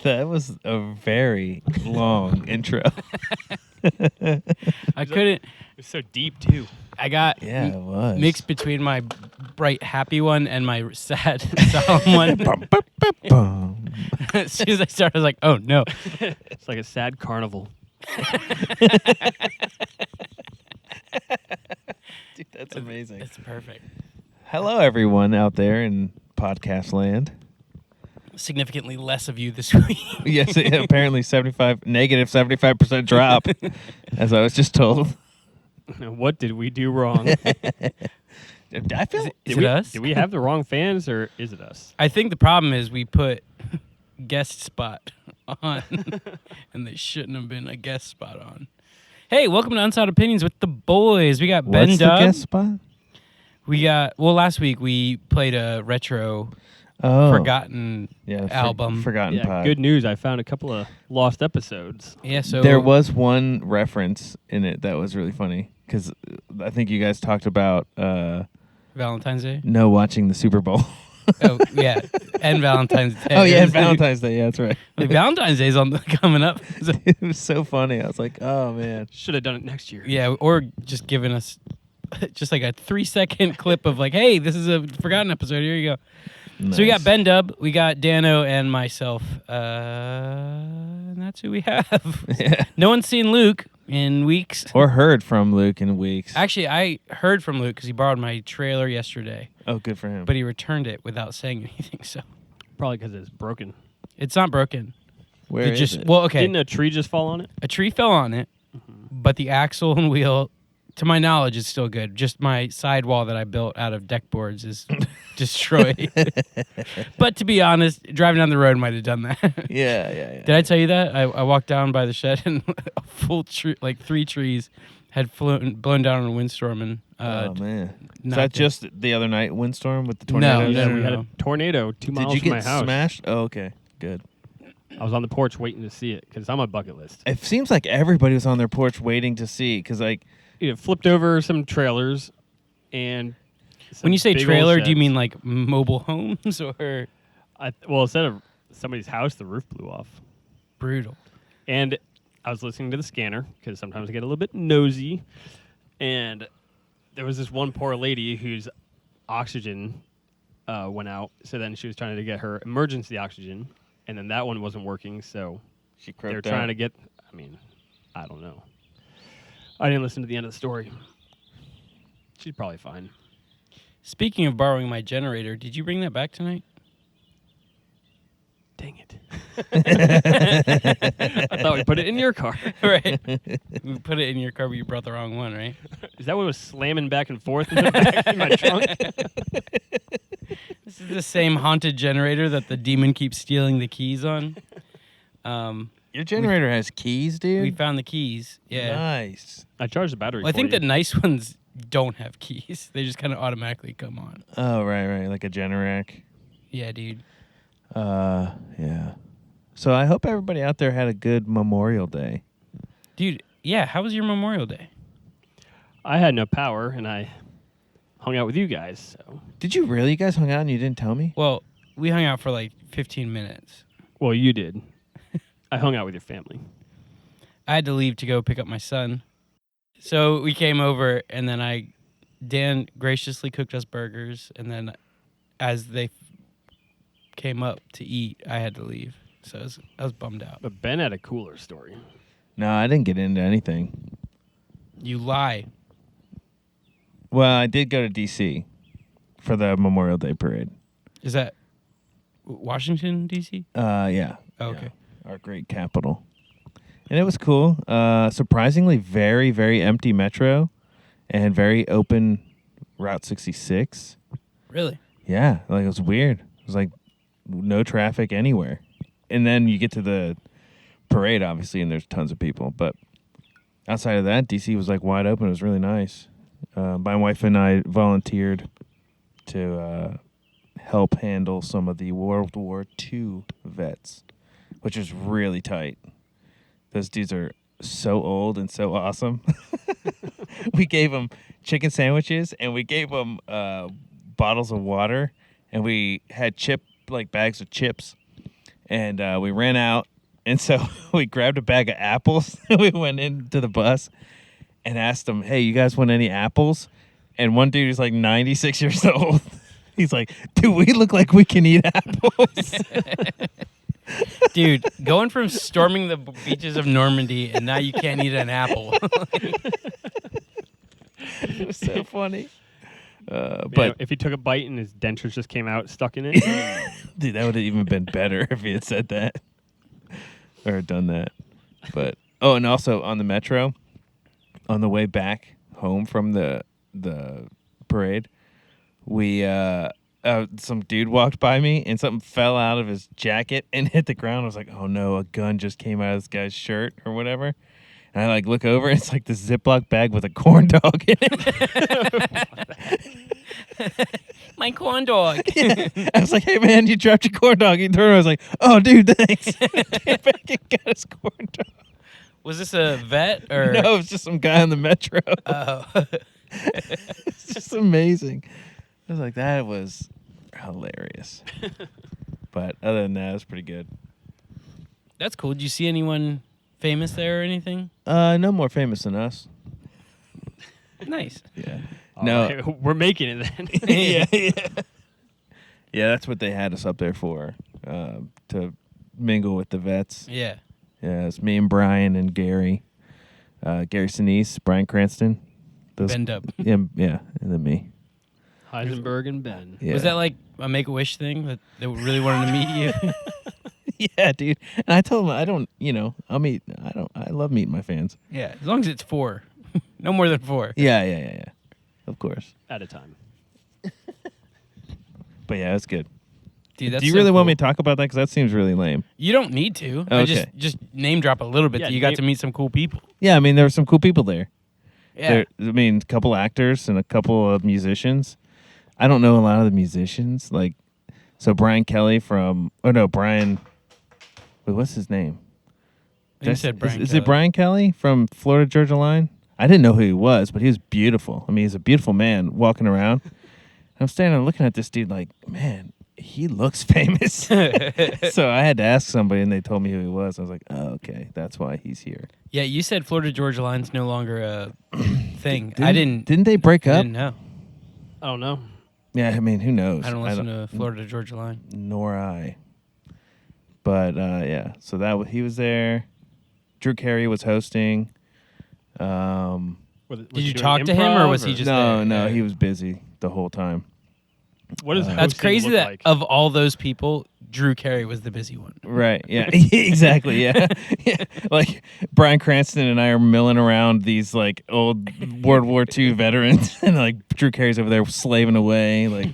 That was a very long intro. I couldn't. It was so deep too. I got Yeah, it was. mixed between my bright, happy one and my sad, solemn one. Bum, bum, bum, bum. As soon as I started, I was like, oh, no. It's like a sad carnival. Dude, that's amazing. It's perfect. Hello, everyone out there in podcast land. Significantly less of you this week. Yes, apparently negative 75% drop, as I was just told. What did we do wrong? I feel Is it us? Did we have the wrong fans, or is it us? I think the problem is we put guest spot on, and they shouldn't have been a guest spot on. Hey, welcome to Unsolved Opinions with the boys. We got Ben What's the Dub. guest spot? We got, last week we played a retro forgotten album. Forgotten Yeah, pod. good news. I found a couple of lost episodes. Yeah, so There was one reference in it that was really funny because I think you guys talked about Valentine's Day. watching the Super Bowl. Oh yeah, and Valentine's Day. Oh yeah, and Valentine's Day. Yeah, that's right. Like, Valentine's Day's coming up. So, It was so funny. I was like, oh man. Should have done it next year. yeah, or just giving us just like a 3-second clip of like, hey, this is a forgotten episode. Here you go. Nice. So we got Ben Dub, we got Dano, and myself. And that's who we have. Yeah. No one's seen Luke in weeks. Or heard from Luke in weeks. Actually, I heard from Luke because he borrowed my trailer yesterday, Oh, good for him. but he returned it without saying anything. So Probably because it's broken. it's not broken. Where It is just it? well, okay. Didn't a tree just fall on it? A tree fell on it, but the axle and wheel, to my knowledge, is still good. Just my sidewall that I built out of deck boards is destroyed. But to be honest, driving down the road might have done that. Yeah. Did I tell you that? I walked down by the shed and a full tree, like 3 trees, had blown down in a windstorm. And Oh man. Is not that good. just the other night windstorm with the No, tornadoes? no, Yeah, we had a tornado 2 miles Did you from my get house. smashed? Oh, okay. Good. I was on the porch waiting to see it because it's on my bucket list. It seems like everybody was on their porch waiting to see because like It flipped over some trailers and. When you say big old trailer, do you sheds. mean like mobile homes or Well, instead of somebody's house, the roof blew off. brutal? And I was listening to the scanner because sometimes I get a little bit nosy. And there was this one poor lady whose oxygen went out. So then she was trying to get her emergency oxygen. And then that one wasn't working. So she they were croaked trying out. to get, I don't know. I didn't listen to the end of the story. She's probably fine. Speaking of borrowing my generator, did you bring that back tonight? Dang it. I thought we put it in your car. Right. We put it in your car, but you brought the wrong one, right? Is that what was slamming back and forth in, the back in my trunk? This is the same haunted generator that the demon keeps stealing the keys on. Your generator has keys, dude. We found the keys. Yeah. Nice. I charged the battery Well, I for think you. the nice ones don't have keys. They just kind of automatically come on. Oh, right, like a Generac. Yeah, dude. Yeah. So I hope everybody out there had a good Memorial Day. Dude, yeah, how was your Memorial Day? I had no power, and I hung out with you guys. So, Did you really? You guys hung out and you didn't tell me? Well, we hung out for like 15 minutes. well, you did. I hung out with your family. I had to leave to go pick up my son. So we came over, and then Dan graciously cooked us burgers, and then as they came up to eat, I had to leave. So I was bummed out. But Ben had a cooler story. No, I didn't get into anything. You lie. Well, I did go to D.C. for the Memorial Day parade. Is that Washington, D.C.? Yeah. Oh, okay. Yeah. Our great capital. And it was cool. Surprisingly, very, very empty metro and very open Route 66. Really? Yeah, like it was weird. It was like no traffic anywhere. And then you get to the parade, obviously, and there's tons of people. But outside of that, D.C. was like wide open. It was really nice. My wife and I volunteered to help handle some of the World War II vets, which was really tight. Those dudes are so old and so awesome. We gave them chicken sandwiches and we gave them bottles of water, and we had bags of chips, And we ran out, and so we grabbed a bag of apples. And we went into the bus and asked them, "Hey, you guys want any apples?" And one dude is like 96 years old. He's like, "Do we look like we can eat apples?" Dude, going from storming the beaches of Normandy and now you can't eat an apple. It was so funny. But But if he took a bite and his dentures just came out stuck in it, dude, that would have even been better if he had said that or done that. But and also on the metro, on the way back home from the parade, we some dude walked by me and something fell out of his jacket and hit the ground. I was like, "Oh no, a gun just came out of this guy's shirt or whatever." And I like look over, and it's like this Ziploc bag with a corn dog in it. My corn dog. Yeah. I was like, "Hey man, you dropped your corn dog." He turned around, I was like, "Oh dude, thanks." Came back and got his corn dog. Was this a vet or? No, it was just some guy on the metro. Oh. It's just amazing. I was like, that was hilarious. But other than that, it was pretty good. That's cool. Did you see anyone famous there or anything? No more famous than us. Nice. Yeah. all No. right, we're making it then. Yeah. Yeah, that's what they had us up there for, to mingle with the vets. Yeah. Yeah, it's me and Brian and Gary. Gary Sinise, Brian Cranston. Bend up. Yeah, and then me. Heisenberg and Ben. Yeah. Was that like a Make-A-Wish thing that they really wanted to meet you? Yeah, dude. And I told him I love meeting my fans. Yeah, as long as it's 4. No more than 4. Yeah. Of course. At a time. But yeah, it's good. Dude, that's Do you so really want cool. me to talk about that? Because that seems really lame. You don't need to. I Okay. just name drop a little bit Yeah, that you got name- to meet some cool people. Yeah, I mean, there were some cool people there. Yeah. A couple actors and a couple of musicians. I don't know a lot of the musicians. So Brian Kelly Brian. Wait, what's his name? You said Brian Is Kelly. it Brian Kelly from Florida Georgia Line? I didn't know who he was, but he was beautiful. I mean, he's a beautiful man walking around. I'm standing there looking at this dude like, man, he looks famous. So I had to ask somebody, and they told me who he was. I was like, oh, okay, that's why he's here. Yeah, you said Florida Georgia Line's no longer a thing. I didn't. Didn't they break I up? didn't know. I don't know. Yeah, I mean, who knows? I don't listen to Florida Georgia Line. Nor I. But yeah, so he was there. Drew Carey was hosting. Did you talk to him, or was he just No, there? he was busy the whole time. What does That's hosting crazy look that like? of all those people, Drew Carey was the busy one. Right. Yeah. Exactly. Yeah. Yeah. Like Brian Cranston and I are milling around these like old World War II veterans, and like Drew Carey's over there slaving away. Like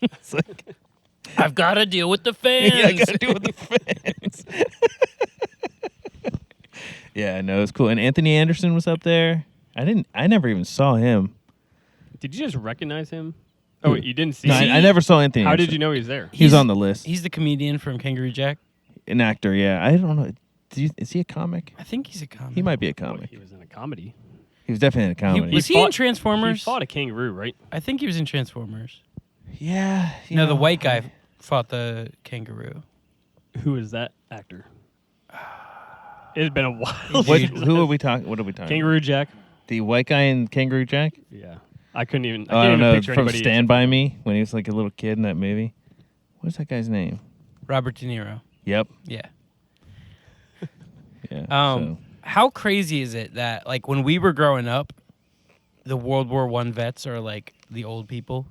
it's like, I've got to deal with the fans. yeah, I gotta do with the fans. Yeah, no, it was cool. And Anthony Anderson was up there. I never even saw him. Did you just recognize him? Oh, wait, you didn't see No, him? I never saw Anthony. How Anderson. did you know he was there? He was on the list. He's the comedian from Kangaroo Jack. An actor. Yeah, I don't know. Is he a comic? I think he's a comic. He might be a Oh, comic. he was in a comedy. He was definitely in a comedy. Was he in Transformers? He fought a kangaroo, right? I think he was in Transformers. Yeah. you No, the know, white guy fought the kangaroo. Who is that actor? It's been a while. What, since who I- are we talking? What are we talking? Kangaroo Jack. The white guy in Kangaroo Jack? Yeah, I couldn't even. Oh, I I don't can't even know. picture From anybody. Stand By Me when he was like a little kid in that movie. What's that guy's name? Robert De Niro. Yep. Yeah. Yeah. so. How crazy is it that like when we were growing up, the World War I vets are like the old people,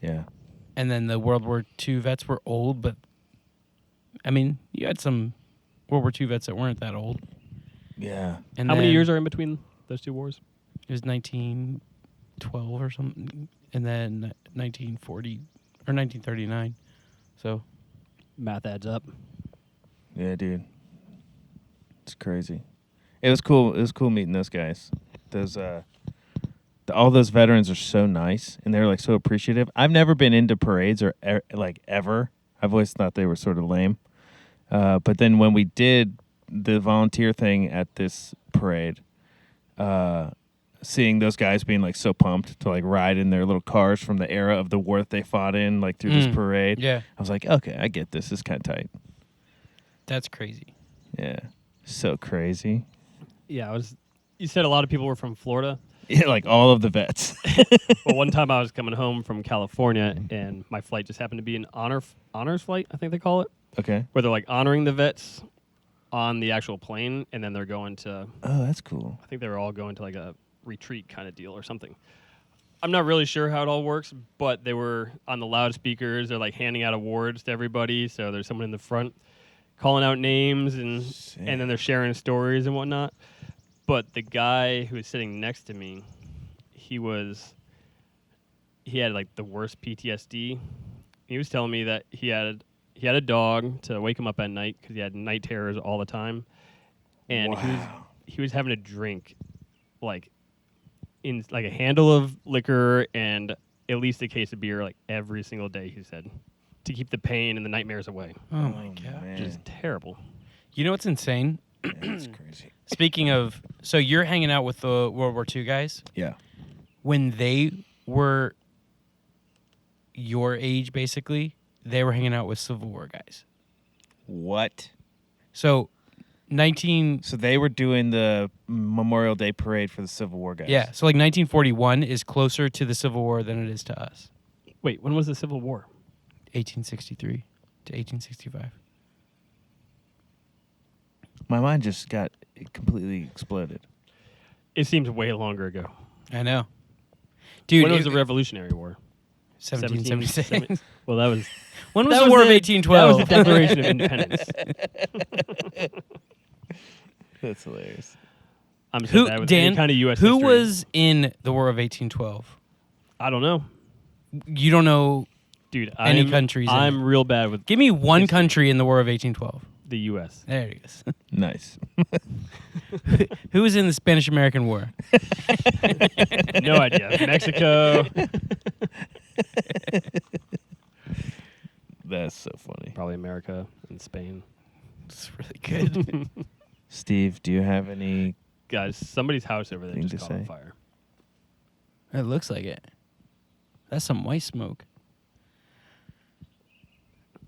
Yeah. and then the World War II vets were old, but I mean, you had some World War II vets that weren't that old. Yeah. And How many then years are in between those two wars? It was 1912 or something, and then 1940 or 1939. So Math adds up. Yeah, dude. It's crazy. It was cool. It was cool meeting those guys. Those all those veterans are so nice, and they're like so appreciative. I've never been into parades or like ever. I've always thought they were sort of lame. But then when we did the volunteer thing at this parade, seeing those guys being like so pumped to like ride in their little cars from the era of the war that they fought in, like through this parade, yeah, I was like, okay, I get this. This is kind of tight. That's crazy. Yeah. So crazy. Yeah, you said a lot of people were from Florida. Yeah, like all of the vets. Well, one time I was coming home from California, and my flight just happened to be an honors flight, I think they call it, Okay. where they're like honoring the vets on the actual plane, and then they're going to, Oh, that's cool. I think they were all going to like a retreat kind of deal or something. I'm not really sure how it all works, but they were on the loudspeakers. They're like handing out awards to everybody. So there's someone in the front calling out names, and then they're sharing stories and whatnot. But the guy who was sitting next to me, he had like the worst PTSD. He was telling me that he had a dog to wake him up at night because he had night terrors all the time, and he was having to drink like in like a handle of liquor and at least a case of beer like every single day. He said to keep the pain and the nightmares away. Oh my god. man. Which is terrible. You know what's insane? Yeah, that's crazy. Speaking of, so you're hanging out with the World War II guys. Yeah. When they were your age, basically, they were hanging out with Civil War guys. What? So, So they were doing the Memorial Day parade for the Civil War guys. yeah, so like 1941 is closer to the Civil War than it is to us. Wait, when was the Civil War? 1863 to 1865. My mind just got completely exploded. It seems way longer ago. I know. Dude, When was the Revolutionary War? 1776. Well, that was When was that the War of That 1812? was the Declaration of Independence. That's hilarious. I'm so bad with any kind of U.S. who history. was in the War of 1812? I don't know, You don't know. dude. Any countries in I'm real bad with Give me one History. country in the War of 1812. the U.S. There it is. Nice. Who was in the Spanish-American War? No idea. Mexico. That's so funny. Probably America and Spain. It's really good. Steve, do you have any? Guys, somebody's house over there Thing just to caught on say. fire. It looks like it. That's some white smoke.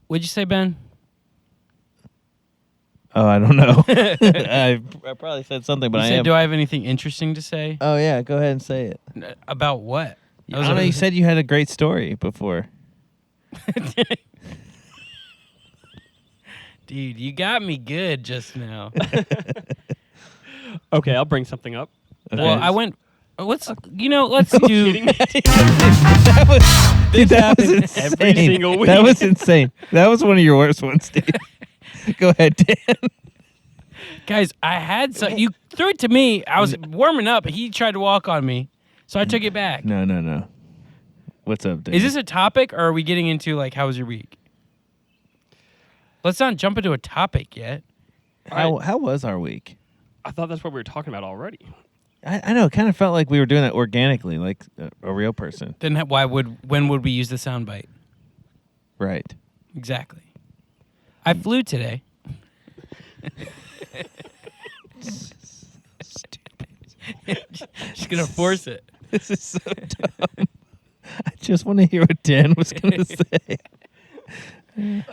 What'd you say, Ben? Oh, I don't know. I probably said something, but You I said, am. do I have anything interesting to say? Oh yeah, go ahead and say it. About what? I don't know. You said you had a great story before. Dude, you got me good just now. Okay, I'll bring something up. Okay. Well, I went. Let's do. Kidding me? Dude, that was happens insane. every single week. That was insane. That was one of your worst ones, Steve. Go ahead, Dan. Guys, I had some. You threw it to me. I was warming up. He tried to walk on me, so I took it back. No. What's up, Dan? Is this a topic, or are we getting into like how was your week? Let's not jump into a topic yet. How was our week? I thought that's what we were talking about already. I know. It kind of felt like we were doing that organically, like a real person. Then when would we use the soundbite? Right. Exactly. I flew today. She's gonna force it. This is so dumb. I just want to hear what Dan was going to say.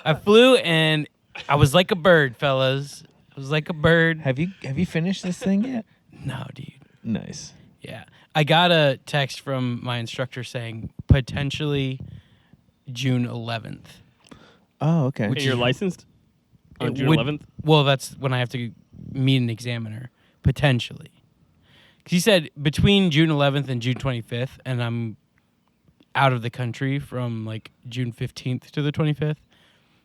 I flew and I was like a bird, fellas. I was like a bird. Have you finished this thing yet? No, dude. Nice. Yeah. I got a text from my instructor saying potentially June 11th. Oh, okay. And you're licensed on It June would- 11th? Well, that's when I have to meet an examiner, potentially. 'Cause he said between June 11th and June 25th, and I'm out of the country from like June 15th to the 25th.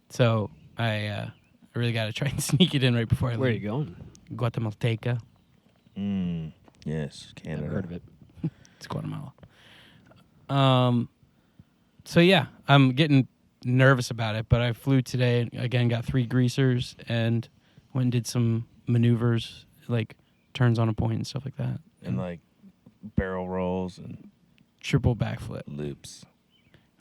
So I really got to try and sneak it in right before I leave. Where are you going? Guatemalteca. Yes, Canada. Never heard of it. It's Guatemala. So yeah, I'm getting nervous about it, but I flew today. Again, got 3 greasers and went and did some maneuvers, like turns on a point and stuff like that. And like barrel rolls and Triple backflip. loops.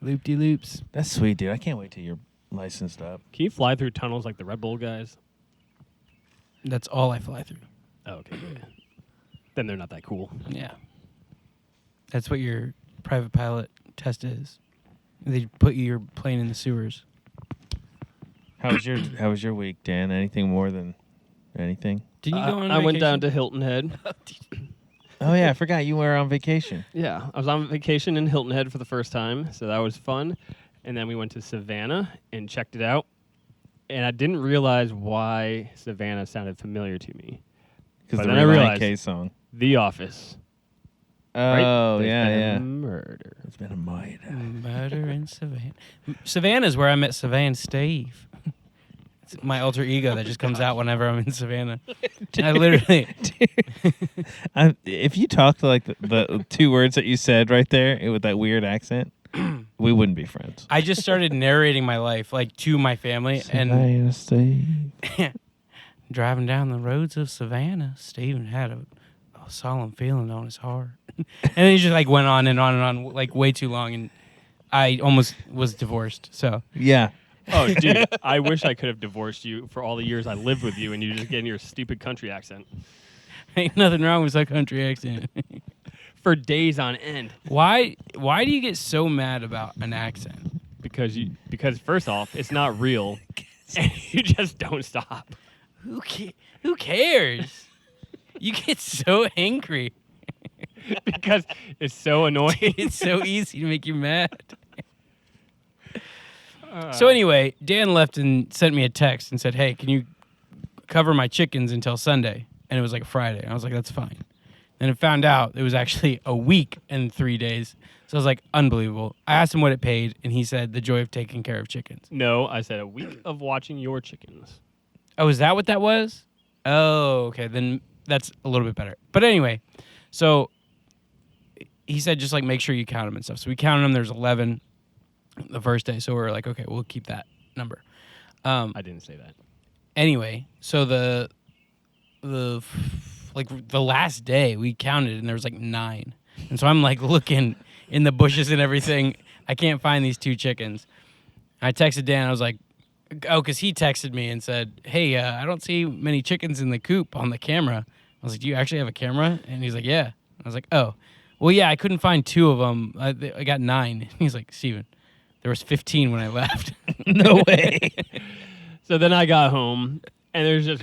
Loop-de-loops. That's sweet, dude. I can't wait till you're licensed up. Can you fly through tunnels like the Red Bull guys? That's all I fly through. Oh, okay. Good. Then they're not that cool. Yeah. That's what your private pilot test is. They put your plane in the sewers. How was your week, Dan? Anything more than anything? Didn't you go on I went down to vacation? Hilton Head. Oh yeah, I forgot you were on vacation. Yeah, I was on vacation in Hilton Head for the first time, so that was fun. And then we went to Savannah and checked it out. And I didn't realize why Savannah sounded familiar to me. Because But the then I Relient realized- K song. The Office. Oh right? There's yeah, been a yeah. murder. It's been a murder. Murder in Savannah. Savannah's where I met Savannah Steve. It's my alter ego that just comes out whenever I'm in Savannah. I literally. If you talked like the two words that you said right there with that weird accent, we wouldn't be friends. I just started narrating my life like to my family and Savannah Steve. driving down the roads of Savannah. Stephen had a solemn feeling on his heart, and he just like went on and on and on like way too long, and I almost was divorced. So Yeah. Oh, dude, I wish I could have divorced you for all the years I lived with you and you just getting your stupid country accent. ain't nothing wrong with that country accent. For days on end. Why do you get so mad about an accent? Because first off, it's not real and you just don't stop. Who cares? You get so angry. Because it's so annoying. It's so easy to make you mad. So anyway, Dan left and sent me a text and said, "Hey, can you cover my chickens until Sunday?" And it was like a Friday. And I was like, "That's fine." And I found out it was actually a week and 3 days. So I was like, unbelievable. I asked him what it paid, and he said, "The joy of taking care of chickens." No, I said a week of watching your chickens. Oh, is that what that was? Oh, okay. Then that's a little bit better. But anyway, so he said just like make sure you count them and stuff. So we counted them. There's 11 the first day. So we were like, okay, we'll keep that number. I didn't say that. Anyway, so the last day we counted and there was like 9. And so I'm like looking in the bushes and everything. I can't find these 2 chickens. I texted Dan. I was like, oh, because he texted me and said, "Hey, I don't see many chickens in the coop on the camera." I was like, "Do you actually have a camera?" And he's like, "Yeah." I was like, "Oh, well, yeah, I couldn't find 2 of them. I got 9. He's like, "Steven, there was 15 when I left." No way. So then I got home and there's just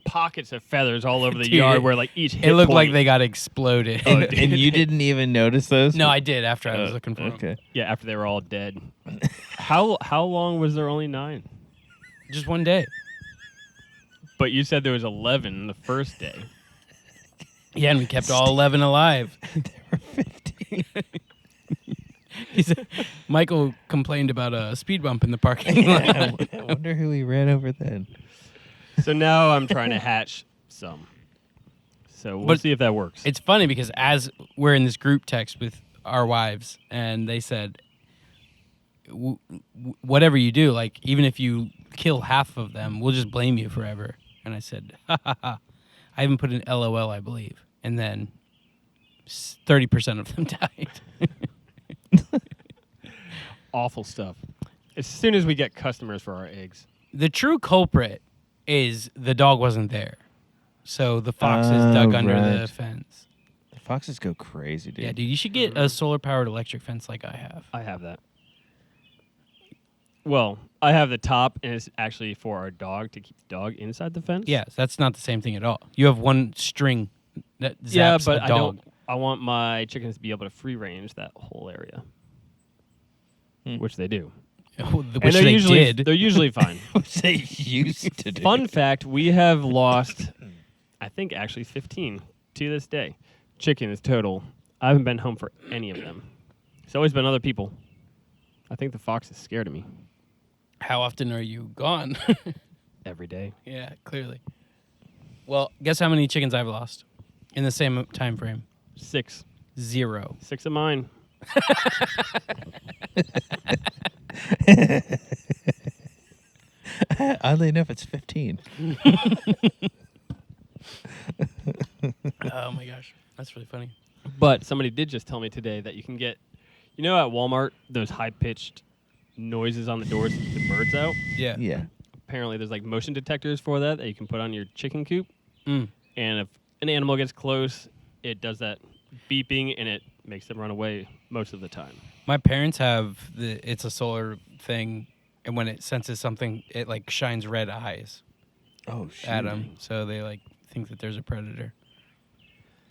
pockets of feathers all over the Dude, yard where like each hit It looked like point- they got exploded. And you didn't even notice those? No, I did after I was looking for them. Okay. Yeah, after they were all dead. How long was there only 9? Just one day. But you said there was 11 the first day. Yeah, and we kept all 11 alive. There were 15. He said, Michael complained about a speed bump in the parking lot. I wonder who he ran over then. So now I'm trying to hatch some. So we'll But see if that works. It's funny because as we're in this group text with our wives, and they said, whatever you do, like even if you kill half of them, we'll just blame you forever. And I said, ha ha ha. I even put an LOL, I believe. And then 30% of them died. Awful stuff. As soon as we get customers for our eggs. The true culprit is the dog wasn't there. So the foxes dug under the right. fence. The foxes go crazy, dude. Yeah, dude, you should get a solar-powered electric fence like I have. I have that. Well, I have the top, and it's actually for our dog to keep the dog inside the fence. Yes, that's not the same thing at all. You have one string that zaps Yeah, but a I dog. don't. I want my chickens to be able to free range that whole area, which they do. Which And they're they usually did. they're usually fine. Which they used to do. Fun fact: we have lost, I think, actually 15 to this day. Chickens total. I haven't been home for any of them. It's always been other people. I think the fox is scared of me How often are you gone? every day. Yeah, clearly. Well, guess how many chickens I've lost in the same time frame? 6. 0. 6 of mine. Oddly enough, it's 15. Oh my gosh, that's really funny. But somebody did just tell me today that you can get, at Walmart, those high-pitched noises on the doors to keep the birds out. Yeah. Yeah. Apparently, there's like motion detectors for that you can put on your chicken coop. Mm. And if an animal gets close, it does that beeping and it makes them run away most of the time. My parents have it's a solar thing, and when it senses something, it like shines red eyes Oh shit. at them, so they like think that there's a predator.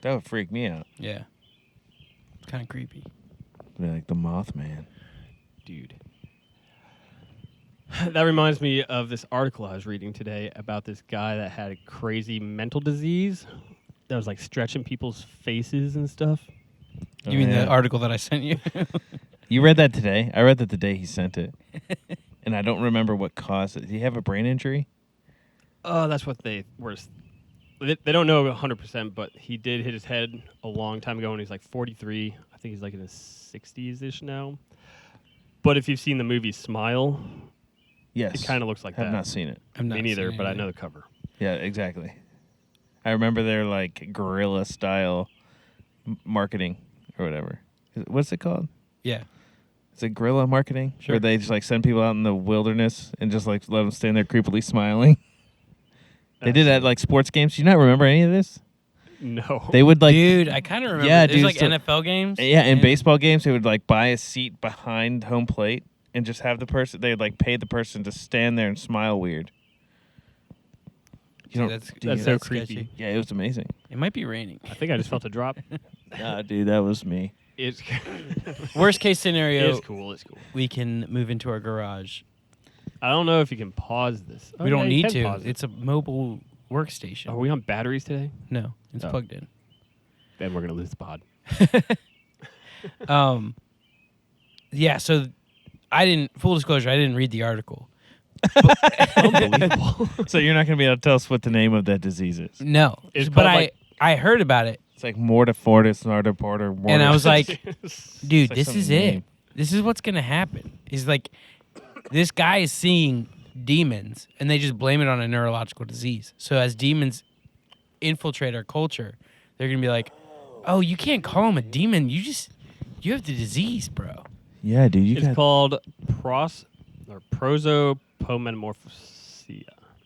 That would freak me out. Yeah, it's kind of creepy. Be like the Mothman. Dude. That reminds me of this article I was reading today about this guy that had a crazy mental disease that was like stretching people's faces and stuff. You mean the article that I sent you? You read that today? I read that the day he sent it. And I don't remember what caused it. Did he have a brain injury? Oh, that's what they were. They don't know 100%, but he did hit his head a long time ago when he was like 43. I think he's like in his 60s-ish now. But if you've seen the movie Smile, Yes. it kind of looks like I have that. not seen it. Me neither, but I know the cover. Yeah, exactly. I remember their like guerrilla style marketing or whatever. What's it called? Yeah. Is it guerrilla marketing? Sure. Where they just like send people out in the wilderness and just like let them stand there creepily smiling. They did that at like sports games. Do you not remember any of this? No. They would like, Dude, I kind of remember. Yeah, There's dude, like so- NFL games. yeah, in and- baseball games, they would like buy a seat behind home plate and just have the person. They'd like pay the person to stand there and smile weird. You Dude, don't. That's so sketchy. creepy. Yeah, it was amazing. It might be raining. I think I just felt a drop. Nah, dude, that was me. It's Worst case scenario, It's cool. It's cool. we can move into our garage. I don't know if you can pause this. We don't you need can to. pause it. It's a mobile workstation. Are we on batteries today? No, it's Oh. plugged in. Then we're gonna lose the pod. Yeah, so full disclosure, I didn't read the article. Unbelievable. So you're not gonna be able to tell us what the name of that disease is. No, It's but called, like- I heard about it, It's like mortifortis, nardoporter, and I was like, dude, like this some is name. it. This is what's gonna happen. Is like, this guy is seeing demons, and they just blame it on a neurological disease. So as demons infiltrate our culture, they're gonna be like, oh, you can't call him a demon. You have the disease, bro. yeah, dude, you It's got called prosopomorphosia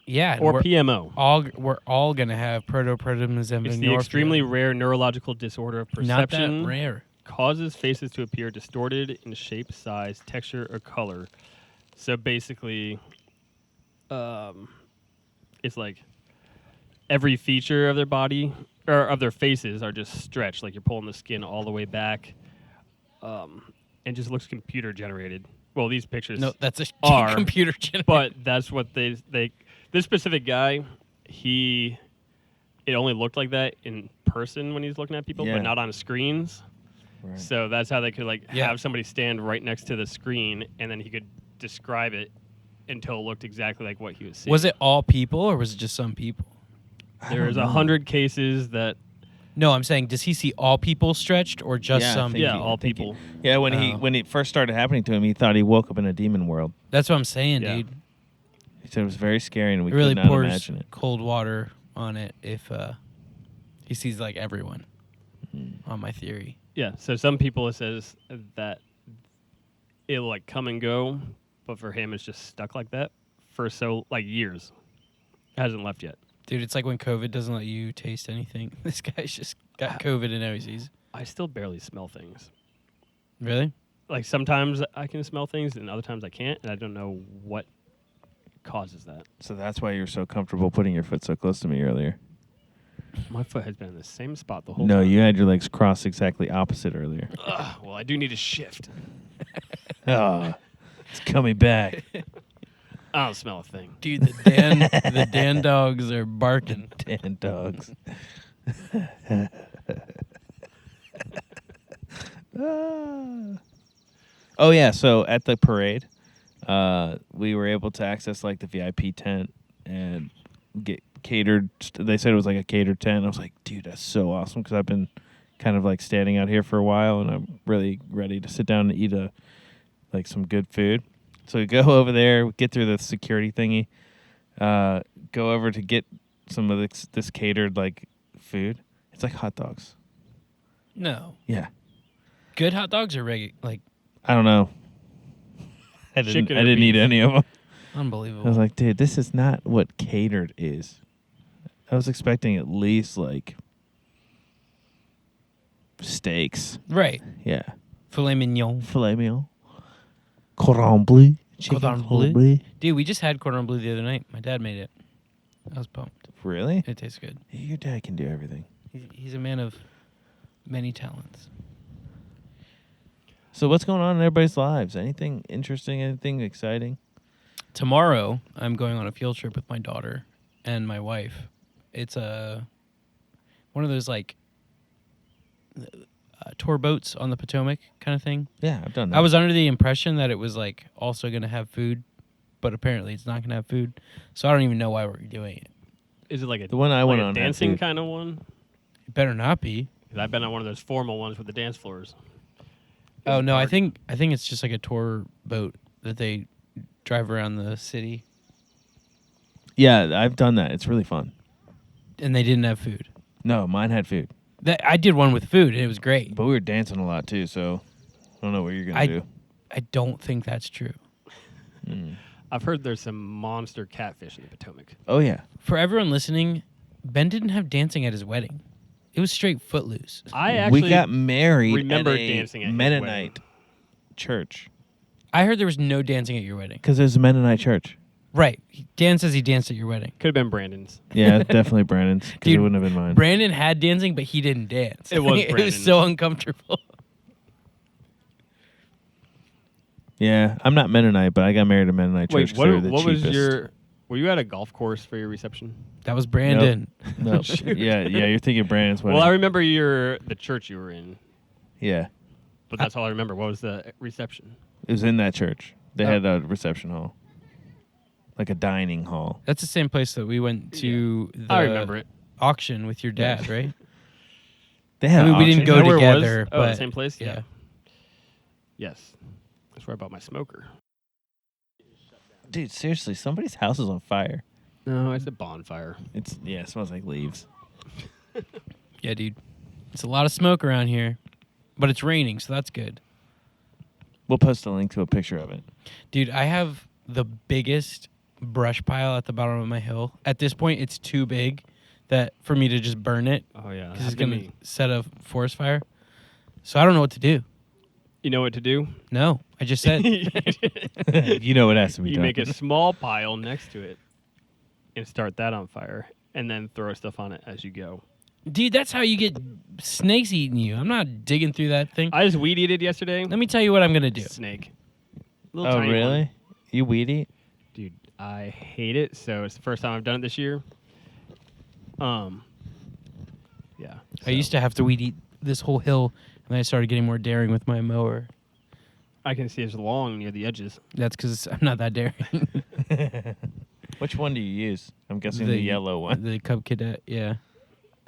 Yeah, and or we're PMO. we're all gonna have protoprotomism. It's the extremely rare neurological disorder of not perception. that rare. Causes faces to appear distorted in shape, size, texture, or color. So basically, it's like every feature of their body or of their faces are just stretched, like you're pulling the skin all the way back, and just looks computer generated. Well, these pictures, No, that's a are, computer generated. but that's what they this specific guy, it only looked like that in person when he's looking at people, Yeah. but not on screens. Right. So that's how they could Yeah. have somebody stand right next to the screen, and then he could describe it until it looked exactly like what he was seeing. Was it all people or was it just some people? There's 100 cases that No, I'm saying, does he see all people stretched or just Yeah, I some? think yeah, he- all I think he- people. Yeah, when Oh. when it first started happening to him, he thought he woke up in a demon world. That's what I'm saying, Yeah. dude. He said it was very scary, and we It really could not pours imagine it. cold water on it if he sees like everyone. On my theory. Yeah, so some people it says that it'll like come and go, but for him it's just stuck like that for years. It hasn't left yet. Dude, it's like when COVID doesn't let you taste anything. This guy's just got COVID and now he sees. I still barely smell things. Really? Like sometimes I can smell things and other times I can't, and I don't know what causes that. So that's why you were so comfortable putting your foot so close to me earlier. My foot has been in the same spot the whole No, time. you had your legs crossed exactly opposite earlier. Ugh, well, I do need a shift. Oh, it's coming back. I don't smell a thing. Dude, the Dan dogs are barking. Dan dogs. Oh yeah, so at the parade, we were able to access like the VIP tent and get catered. They said it was like a catered tent. I was like, dude, that's so awesome because I've been kind of like standing out here for a while, and I'm really ready to sit down and eat like some good food. So we go over there, we get through the security thingy, go over to get some of this catered like food. It's like hot dogs. No. Yeah, Good hot dogs are like I don't know. I didn't Chicken or eat beef? any of them. unbelievable. I was like, dude, this is not what catered is. I was expecting at least like steaks. right. Yeah. Filet mignon. Filet mignon. Cordon bleu. Cordon bleu? Dude, we just had cordon bleu the other night. My dad made it. I was pumped. Really? It tastes good. Your dad can do everything. He's a man of many talents. So what's going on in everybody's lives? Anything interesting? Anything exciting? Tomorrow, I'm going on a field trip with my daughter and my wife. It's one of those like tour boats on the Potomac kind of thing. Yeah, I've done that. I was under the impression that it was like also going to have food, but apparently it's not going to have food. So I don't even know why we're doing it. Is it like The one I went on had dancing food. kind of one? It better not be. 'Cause I've been on one of those formal ones with the dance floors. Oh no, I party. think it's just like a tour boat that they drive around the city, Yeah, I've done that. It's really fun. and they didn't have food. No, mine had food. I did one with food, and it was great. But we were dancing a lot too, so I don't know what you're going I- to do. I don't think that's true. Mm. I've heard there's some monster catfish in the Potomac. Oh, yeah. For everyone listening, Ben didn't have dancing at his wedding. It was straight footloose. I actually we got married remember at a dancing at his Mennonite wedding. church. I heard there was no dancing at your wedding. Because it was a Mennonite church. Right. Dan says he danced at your wedding. Could have been Brandon's. Yeah, definitely Brandon's. Because it Dude, wouldn't have been mine. Brandon had dancing, but he didn't dance. It was it was Brandon's. so uncomfortable. Yeah, I'm not Mennonite, but I got married at a Mennonite church. Wait, 'cause they were the what was cheapest. your... Were you at a golf course for your reception? That was Brandon. No. yeah, you're thinking Brandon's wedding. Well, I remember the church you were in, Yeah, but that's all I remember. What was the reception? it was in that church. They Oh. had a reception hall. Like a dining hall. That's the same place that we went to the I remember it. auction with your dad, right? They had I mean, an we didn't auction. go Is that where it was? together, Oh, the but same place? yeah. Yes. That's where I bought my smoker. Dude, seriously, somebody's house is on fire. No, it's a bonfire. It smells like leaves. Yeah, dude. It's a lot of smoke around here, but it's raining, so that's good. We'll post a link to a picture of it. Dude, I have the biggest brush pile at the bottom of my hill. At this point, it's too big that for me to just burn it Oh, yeah. because it's happened to going me. to set a forest fire. So I don't know what to do. You know what to do? No, I just said. You know what has to be You done. make a small pile next to it and start that on fire, and then throw stuff on it as you go. Dude, that's how you get snakes eating you. I'm not digging through that thing. I just weed eated yesterday. Let me tell you what I'm going to do. Snake. Little Oh, tiny really? one. You weed eat? Dude, I hate it. So it's the first time I've done it this year. Yeah. I used to have to weed eat this whole hill, and then I started getting more daring with my mower. I can see it's long near the edges. That's because I'm not that daring. Which one do you use? I'm guessing the yellow one. The Cub Cadet, yeah.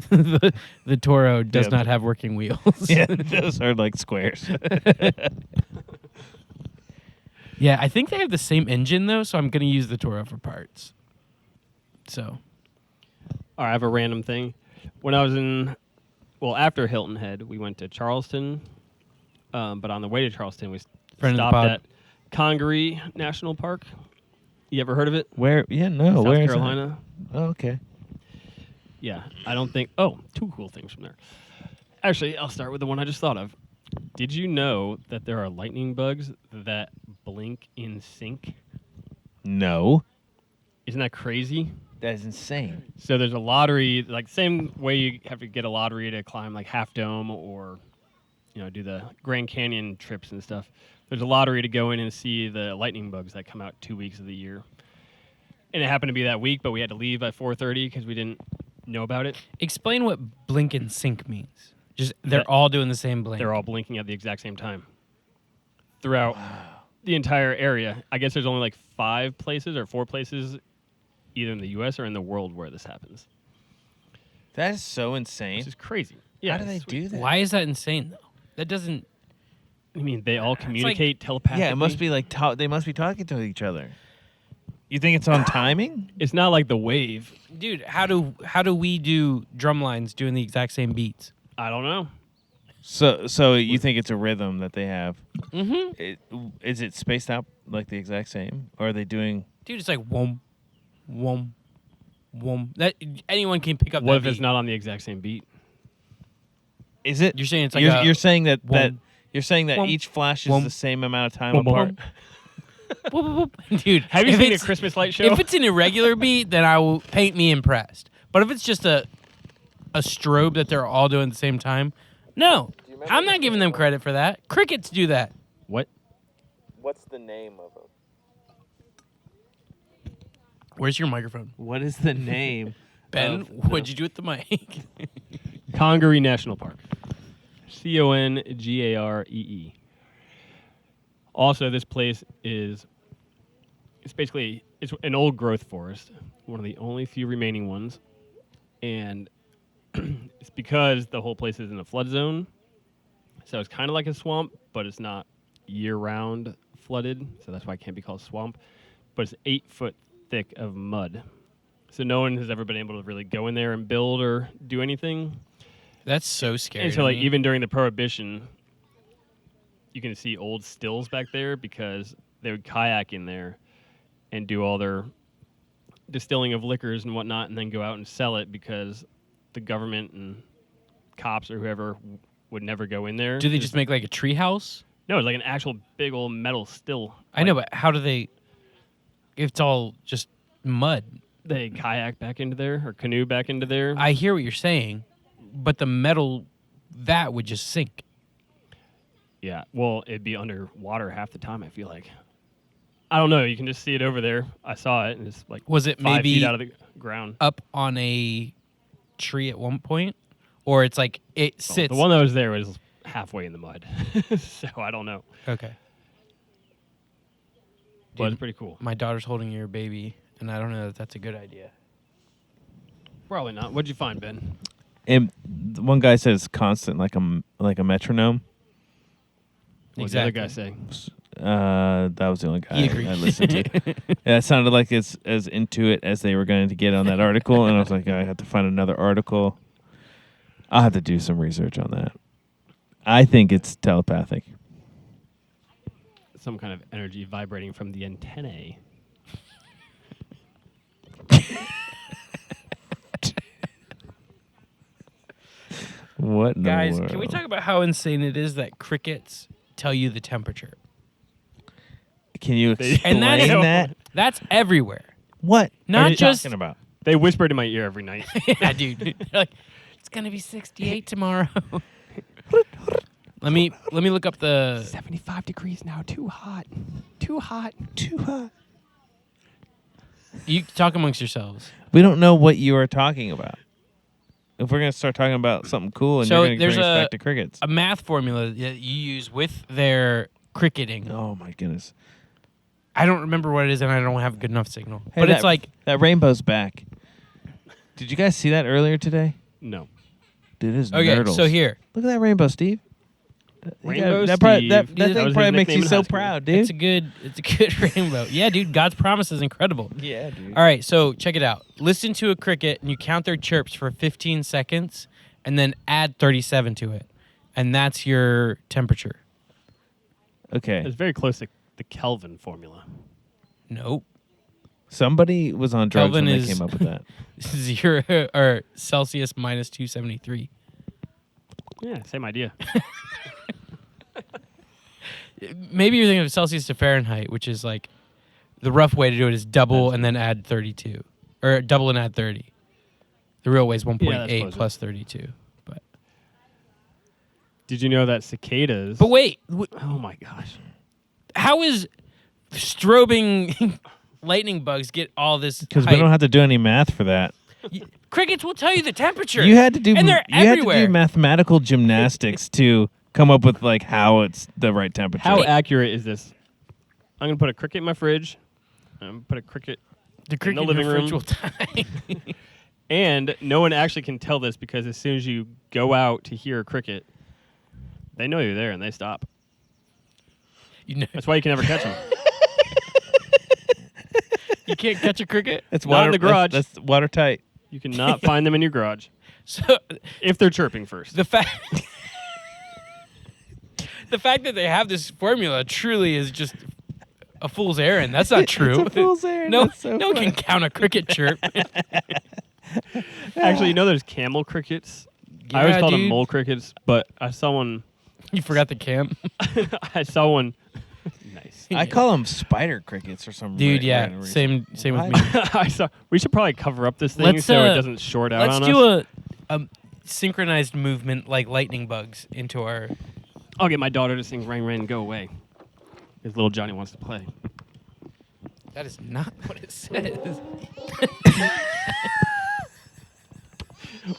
the Toro does Yeah. not have working wheels. Yeah, those are like squares. Yeah, I think they have the same engine, though, so I'm going to use the Toro for parts. So, All right, I have a random thing. When I was after Hilton Head, we went to Charleston. But on the way to Charleston, we Friend of the stopped pod. at Congaree National Park. You ever heard of it? Where? Yeah, no. South where is Carolina. it? Oh, okay. Yeah, I don't think. Oh, two cool things from there. Actually, I'll start with the one I just thought of. Did you know that there are lightning bugs that blink in sync? No. Isn't that crazy? That is insane. So there's a lottery, like same way you have to get a lottery to climb like Half Dome or, do the Grand Canyon trips and stuff. There's a lottery to go in and see the lightning bugs that come out 2 weeks of the year. And it happened to be that week, but we had to leave at 4:30 because we didn't know about it. explain what blink and sync means. Just they're That- all doing the same blink. They're all blinking at the exact same time throughout the entire area. I guess there's only like 5 places or 4 places, either in the U.S. or in the world, where this happens. That is so insane. Which is crazy. Yeah, How do they it's do that? Why is that insane, though? That doesn't... I mean, they all like- communicate telepathically. Yeah, it must be like they must be talking to each other. You think it's on timing? It's not like the wave. Dude, how do we do drum lines doing the exact same beats? I don't know. So you think it's a rhythm that they have? Mm-hmm. Is it spaced out like the exact same, or are they doing? Dude, it's like whoom, whoom, whoom. That anyone can pick up. What that if it's beat. not on the exact same beat? Is it? You're saying it's like you're saying that whoom, you're saying that whoom, each flash is whoom, the same amount of time whoom, apart. Whoop, whoop, whoop. Dude, Have you if seen a it's- Christmas light show? If it's an irregular beat, then I will paint me impressed. But if it's just a strobe that they're all doing at the same time, no. I'm not giving them credit for that. Crickets do that. What? What's the name of them? Where's your microphone? What is the name? Ben, what'd you do with the mic? Congaree National Park. Congaree. Also, this place it's an old growth forest, one of the only few remaining ones, and it's because the whole place is in a flood zone, so it's kind of like a swamp, but it's not year-round flooded, so that's why it can't be called swamp. But it's 8 foot thick of mud, so no one has ever been able to really go in there and build or do anything. That's so scary. And so, to like, me. even during the Prohibition, you can see old stills back there because they would kayak in there and do all their distilling of liquors and whatnot, and then go out and sell it because the government and cops or whoever would never go in there. Do they just make like a tree house? No, it's like an actual big old metal still. I know, but how do they? If it's all just mud. They kayak back into there or canoe back into there. I hear what you're saying, but the metal that would just sink. Yeah, well, it'd be underwater half the time, I feel like. I don't know. You can just see it over there. I saw it, and it's like Was it 5 maybe feet out of the ground. up on a tree at one point, or it's like it Oh, sits? the one that was there was halfway in the mud, so I don't know. Okay. But Dude, it's pretty cool. my daughter's holding your baby, and I don't know that that's a good idea. Probably not. What'd you find, Ben? And the one guy said it's constant, like a metronome. What did the other guy say? That was the only guy He agreed. I listened to. Yeah, it sounded like it's as into it as they were going to get on that article, and I was like, I have to find another article. I'll have to do some research on that. I think it's telepathic. Some kind of energy vibrating from the antennae. What in Guys, the world? can we talk about how insane it is that crickets tell you the temperature? Can you They- explain And that's- that? That's everywhere. What Not are you just- talking about? They whispered in my ear every night. Yeah, dude. They're like, it's gonna be 68 tomorrow. let me look up the. 75 degrees now. Too hot. Too hot. Too hot. You talk amongst yourselves. We don't know what you are talking about. If we're gonna start talking about something cool, and So you're gonna there's bring us a- back to crickets. A math formula that you use with their cricketing. Oh my goodness! I don't remember what it is, and I don't have good enough signal. Hey, but that- it's like that rainbow's back. Did you guys see that earlier today? No. Dude, it is okay. nurdles. So here, Look at that rainbow, Steve. Rainbow that probably, Steve. that That thing was probably his makes you nickname in so high school. proud, dude. it's a good rainbow. Yeah, dude. God's promise is incredible. Yeah, dude. All right, so check it out. Listen to a cricket, and you count their chirps for 15 seconds, and then add 37 to it, and that's your temperature. Okay. It's very close to the Kelvin formula. Nope. Somebody was on drugs Kelvin when is- they came up with that. 0 or Celsius minus 273. Yeah, same idea. Maybe you're thinking of Celsius to Fahrenheit, which is like the rough way to do it is double and then add 32, or double and add 30. The real way is 1.8 closer. plus 32. Did you know that cicadas? But wait, Oh my gosh. how is strobing lightning bugs get all this? Because we hype? don't have to do any math for that. Crickets will tell you the temperature. You had to do and they're you had to everywhere. do mathematical gymnastics to come up with like how it's the right temperature. How accurate is this? I'm gonna put a cricket in my fridge. I'm gonna put a cricket, the cricket in the living room. will die. and no one actually can tell this because as soon as you go out to hear a cricket, they know you're there and they stop. you know, That's why you can never catch them. you can't catch a cricket. It's Not in the garage. That's watertight. You cannot find them in your garage So if they're chirping first. the fact. The fact that they have this formula truly is just a fool's errand. That's not true. It's a fool's errand. No, That's so no one can funny. count a cricket chirp. Actually, you know there's camel crickets? I always Yeah, call them dude. mole crickets, but I saw one. You forgot the cam. I saw one. Nice. I call them spider crickets or some Dude, yeah, random reason. same with What? me. I saw. We should probably cover up this thing Let's, so it doesn't short out Let's on do us. a synchronized movement like lightning bugs into our. I'll get my daughter to sing "Rain, Rain, Go Away" because little Johnny wants to play. That is not what it says.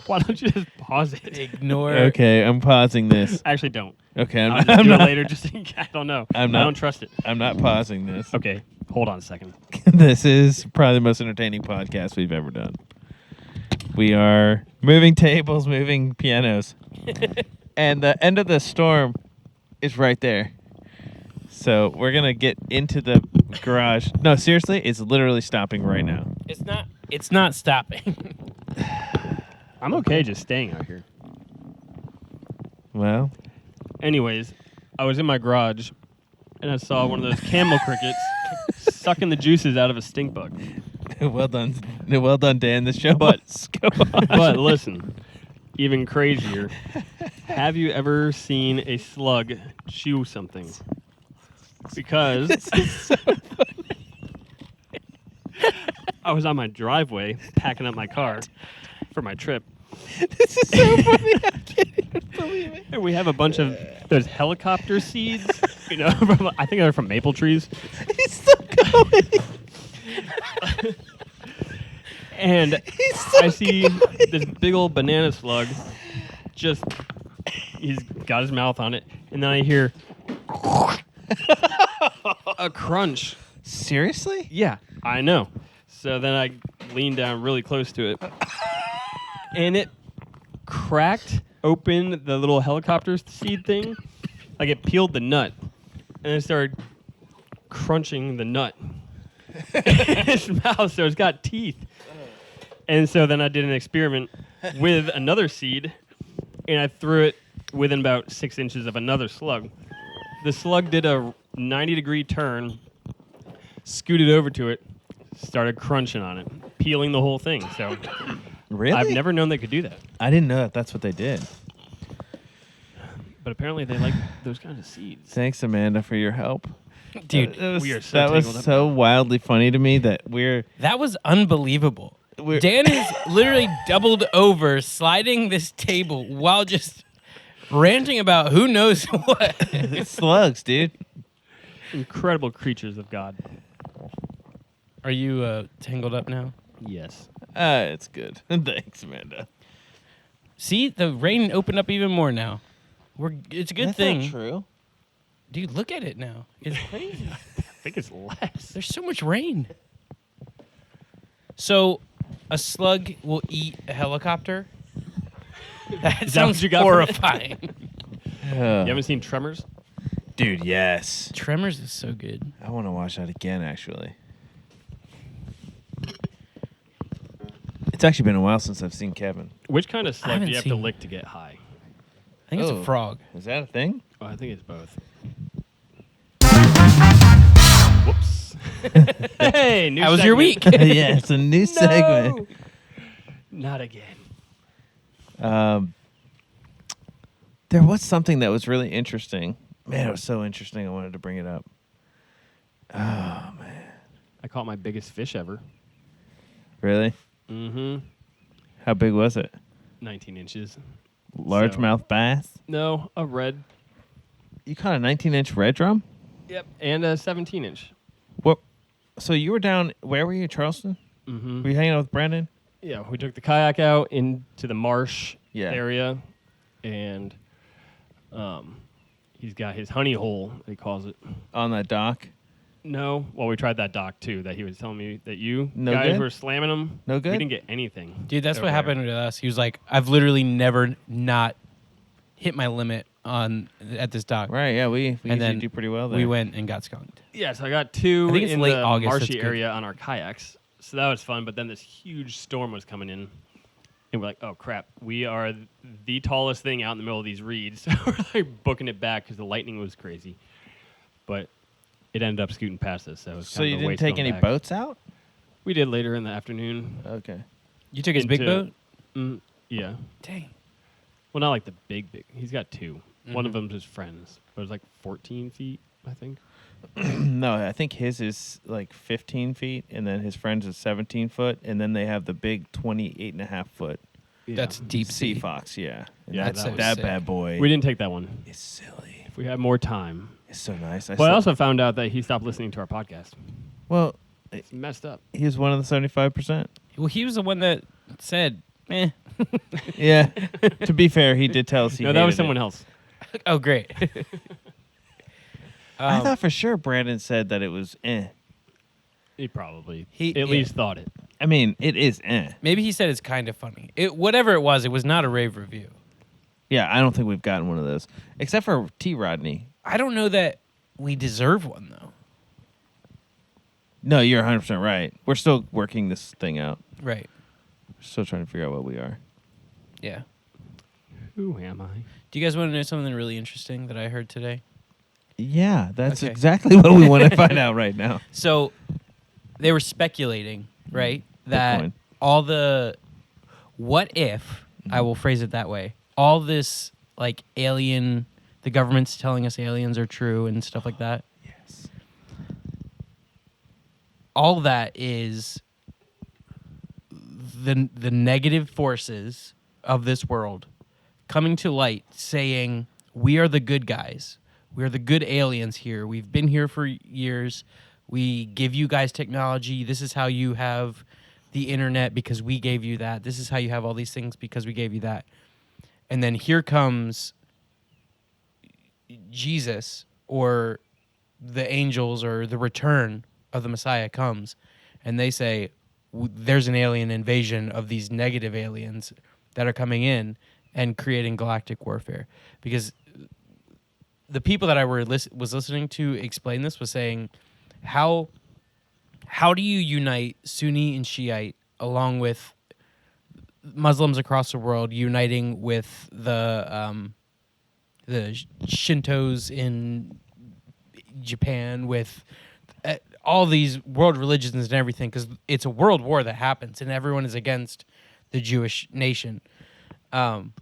Why don't you just pause it? Ignore. Okay, I'm pausing this. Actually, don't. Okay, I'll I'm just do not. it later. Just in case. I don't know. I'm I not- don't trust it. I'm not pausing this. Okay, hold on a second. This is probably the most entertaining podcast we've ever done. We are moving tables, moving pianos, and the end of the storm is right there. So we're gonna get into the garage. No, seriously, it's literally stopping right now. It's not. It's not stopping. I'm okay just staying out here. Well, Anyways, I was in my garage and I saw one of those camel crickets sucking the juices out of a stink bug. well done, Dan. The show But- must go on. But listen, even crazier. Have you ever seen a slug chew something? Because This is so I was on my driveway packing up my car for my trip. This is so funny. I can't even believe it. And we have a bunch of those helicopter seeds, from, I think they're from maple trees. He's still going. And He's still I see going. this big old banana slug he's got his mouth on it. And then I hear a crunch. Seriously? Yeah, I know. So then I leaned down really close to it. And it cracked open the little helicopter seed thing. Like it peeled the nut. And it started crunching the nut in its mouth. So it's got teeth. And so then I did an experiment with another seed. And I threw it within about 6 inches of another slug. The slug did a 90-degree turn, scooted over to it, started crunching on it, peeling the whole thing. So Really? I've never known they could do that. I didn't know that's what they did. But apparently they like those kind of seeds. Thanks, Amanda, for your help. Dude, That was, we are so that was tangled up so now. wildly funny to me that that was unbelievable. we're Dan is literally doubled over, sliding this table while just ranting about who knows what. slugs, dude. Incredible creatures of God. Are you tangled up now? Yes. It's good. Thanks, Amanda. See, the rain opened up even more now. It's a good That's thing. not true. Dude, look at it now. It's crazy. I think it's less. There's so much rain. So, a slug will eat a helicopter? That that sounds what you got from it? horrifying. You haven't seen Tremors? Dude, yes. Tremors is so good. I want to watch that again, actually. It's actually been a while since I've seen Kevin. Which kind of I slug do haven't you have to seen- lick to get high? I think it's Oh. a frog. Is that a thing? Oh, I think it's both. Whoops. Hey, new How was your segment. week? Yeah, it's a new segment. Not again. There was something that was really interesting. Man, it was so interesting. I wanted to bring it up. Oh, man. I caught my biggest fish ever. Really? Mm-hmm. How big was it? 19 inches. Largemouth bass? No, a red. You caught a 19-inch red drum? Yep. And a 17-inch. What? So you were down, where were you, Charleston? Mm-hmm. Were you hanging out with Brendan? Yeah, we took the kayak out into the marsh Yeah. area, and he's got his honey hole, he calls it. On that dock? No, well, we tried that dock too. That he was telling me that you No guys good? were slamming them. No good? We didn't get anything. Dude, that's over what there. happened with us. He was like, I've literally never not hit my limit at this dock. Right, yeah, we And usually then do pretty well there. We went and got skunked. Yes, I got two I think it's in late the August, marshy that's good. area on our kayaks, so that was fun. But then this huge storm was coming in, and we're like, "Oh crap! We are the tallest thing out in the middle of these reeds." So we're like booking it back because the lightning was crazy. But it ended up scooting past us. So, it was So kind you of a didn't waste take going any back. boats out? We did later in the afternoon. Okay. You took his big Into- boat? Yeah. Dang. Well, not like the big. He's got two. One of Mhm. them's his friends. But it was like 14 feet, I think. No, I think his is like 15 feet, and then his friend's is 17 foot, and then they have the big 28.5 foot Yeah. That's deep sea sea. fox. Yeah, and Yeah, that, that was that sick. bad boy We didn't take that one. is silly. If we had more time. It's so nice. But I also found out that he stopped listening to our podcast. well, It's messed up. he was one of the 75%. Well, he was the one that said, "Eh." Yeah. To be fair, he did tell us he No, that was hated someone it. else. Oh, great. I thought for sure Brandon said that it was eh. He probably He- at yeah. least thought it. I mean, it is eh. Maybe he said it's kind of funny. Whatever it was not a rave review. Yeah, I don't think we've gotten one of those. Except for T. Rodney. I don't know that we deserve one though. No, you're 100% right. We're still working this thing out. Right. We're still trying to figure out what we are. Yeah. Who am I? Do you guys want to know something really interesting that I heard today? Yeah, that's Okay. exactly what we want to find out right now. So they were speculating, right? That Bitcoin. all the what if, I will phrase it that way, all this like alien, the government's telling us aliens are true and stuff like that. Yes. All that is the negative forces of this world coming to light saying we are the good guys. We are the good aliens here. We've been here for years. We give you guys technology. This is how you have the internet because we gave you that. This is how you have all these things because we gave you that. And then here comes Jesus or the angels or the return of the Messiah comes and they say there's an alien invasion of these negative aliens that are coming in and creating galactic warfare. Because the people that I was listening to explain this was saying, how do you unite Sunni and Shiite along with Muslims across the world uniting with the Shintos in Japan with all these world religions and everything, because it's a world war that happens and everyone is against the Jewish nation. And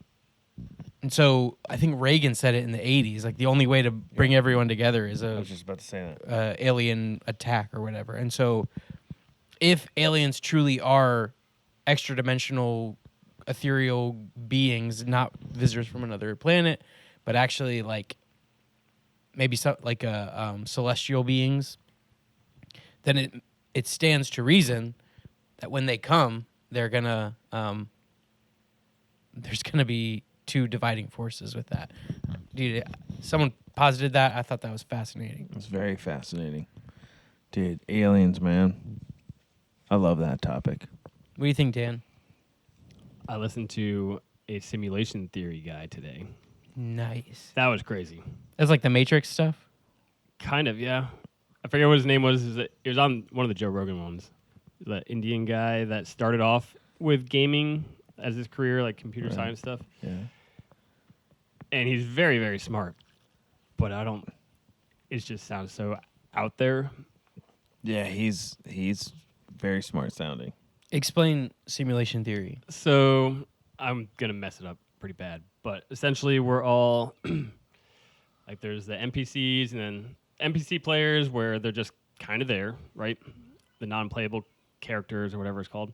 so I think Reagan said it in the 80s, like the only way to bring everyone together is I a was just about to say that. alien attack or whatever. And so if aliens truly are extra dimensional ethereal beings, not visitors from another planet, but actually like maybe like celestial beings, then it stands to reason that when they come, they're gonna there's gonna be two dividing forces with that. Dude, someone posited that. I thought that was fascinating. It's very fascinating. Dude, aliens, man. I love that topic. What do you think, Dan? I listened to a simulation theory guy today. Nice. That was crazy. That's like the Matrix stuff. Kind of, yeah. I forget what his name was. It was on one of the Joe Rogan ones. The Indian guy that started off with gaming as his career, like computer Right. science stuff. Yeah. And he's very, very smart. But it just sounds so out there. Yeah, he's very smart sounding. Explain simulation theory. So I'm going to mess it up pretty bad. But essentially, we're all like there's the NPCs and then NPC players where they're just kind of there, right? The non-playable characters or whatever it's called.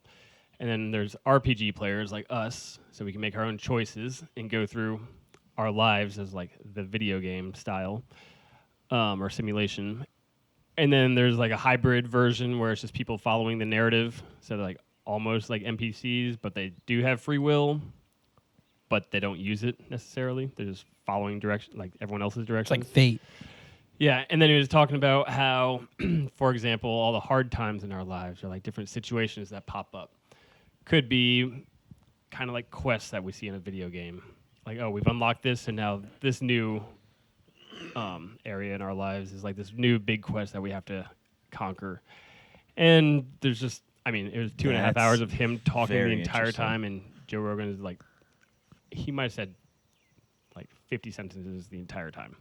And then there's RPG players like us, so we can make our own choices and go through our lives as like the video game style or simulation. And then there's like a hybrid version where it's just people following the narrative. So they're like almost like NPCs, but they do have free will, but they don't use it necessarily. They're just following direction, like everyone else's It's direction. like fate. Yeah, and then he was talking about how, for example, all the hard times in our lives are like different situations that pop up. Could be kind of like quests that we see in a video game. Like, oh, we've unlocked this, and now this new area in our lives is like this new big quest that we have to conquer. And there's just, I mean, it was 2.5 That's hours of him talking the very entire interesting. time, and Joe Rogan is like, he might have said like 50 sentences the entire time.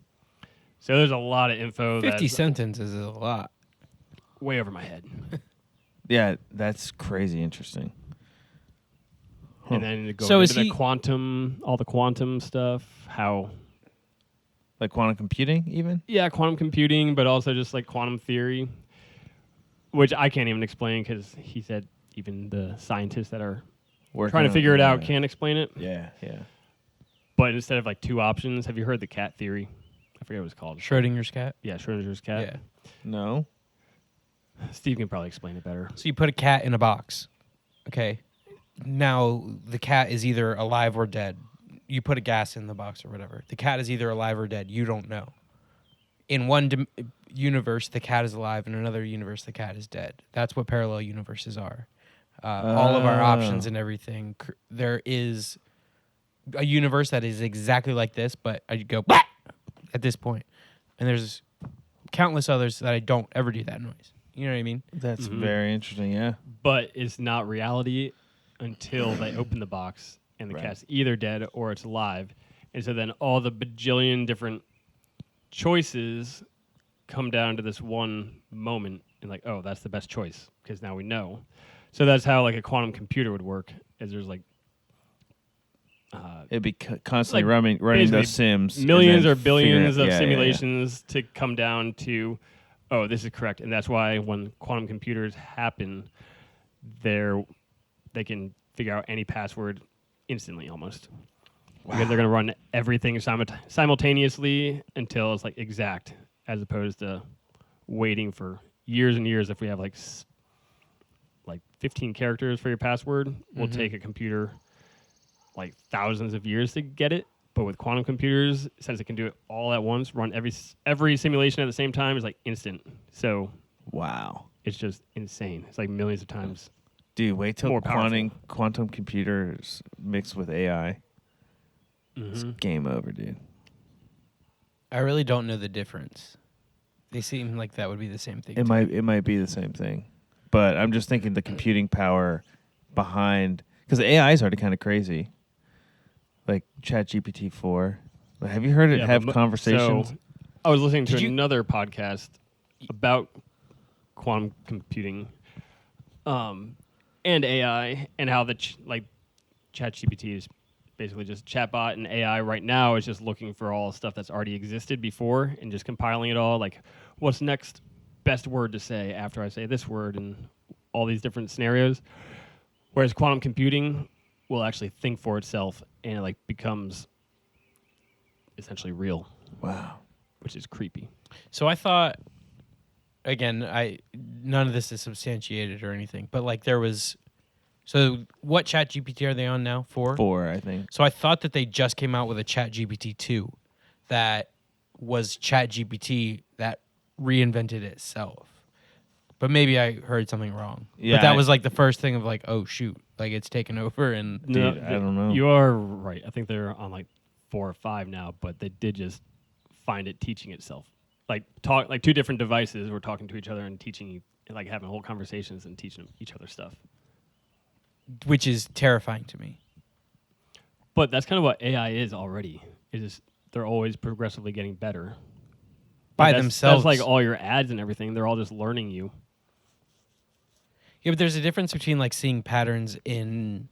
So there's a lot of info 50 that's sentences is a lot. way over my head. Yeah, that's crazy interesting. And then going So is into the he- quantum, all the quantum stuff, how Like quantum computing, even? Yeah, quantum computing, but also just like quantum theory, which I can't even explain because he said even the scientists that are trying to figure it out can't explain it. Yeah, yeah. But instead of like two options, have you heard the cat theory? I forget what it's called. Schrodinger's cat. Yeah, Schrodinger's cat. Yeah. No. Steve can probably explain it better. So you put a cat in a box. Okay. Now the cat is either alive or dead. You put a gas in the box or whatever. The cat is either alive or dead. You don't know. In one universe, the cat is alive. In another universe, the cat is dead. That's what parallel universes are. All of our options and everything. There is a universe that is exactly like this, but I go at this point. And there's countless others that I don't ever do that noise. You know what I mean? That's very interesting, yeah. But it's not reality until they open the box and the cat's either dead or it's alive. And so then all the bajillion different choices come down to this one moment and like, oh, that's the best choice because now we know. So that's how like a quantum computer would work. Is there's like it'd be constantly like running those sims, millions or billions of yeah, simulations to come down to, oh, this is correct. And that's why when quantum computers happen, they can figure out any password instantly almost. Wow. Because they're going to run everything simultaneously until it's like exact, as opposed to waiting for years and years. If we have like 15 characters for your password, will take a computer like thousands of years to get it. But with quantum computers, since it can do it all at once, run every simulation at the same time, is like instant. So wow, it's just insane. It's like millions of times. Dude, wait till more quantum computers mixed with AI. It's game over, dude. I really don't know the difference. They seem like that would be the same thing. It might be the same thing, but I'm just thinking the computing power behind, because the AI is already kind of crazy. Like ChatGPT 4. Have you heard it have conversations? So I was listening to another podcast about quantum computing and AI and how ChatGPT is basically just chatbot, and AI right now is just looking for all stuff that's already existed before and just compiling it all. Like, what's next best word to say after I say this word, and all these different scenarios. Whereas quantum computing will actually think for itself and it like becomes essentially real. Wow. Which is creepy. So I thought, again, none of this is substantiated or anything, but like there was. So what ChatGPT are they on now? 4? 4, I think. So I thought that they just came out with a ChatGPT 2 that was ChatGPT that reinvented itself. But maybe I heard something wrong. Yeah, but that was like the first thing of like, oh shoot, like it's taken over and dude, I don't know. You are right. I think they're on like 4 or 5 now, but they did just find it teaching itself. Like two different devices were talking to each other and teaching, like having whole conversations and teaching each other stuff. Which is terrifying to me. But that's kind of what AI is already. They're always progressively getting better. By themselves. That's like all your ads and everything. They're all just learning you. Yeah, but there's a difference between like seeing patterns in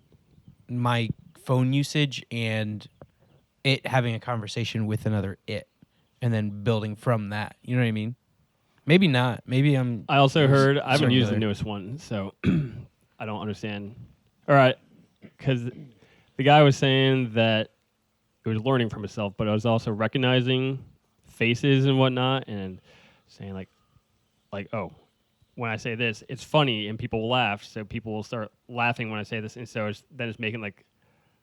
my phone usage and it having a conversation with another it and then building from that. You know what I mean? Maybe not. Maybe I also heard, I haven't used the newest one, so I don't understand. All right, because the guy was saying that it was learning from itself, but it was also recognizing faces and whatnot, and saying like, oh, when I say this, it's funny, and people will laugh, so people will start laughing when I say this, and so then it's making like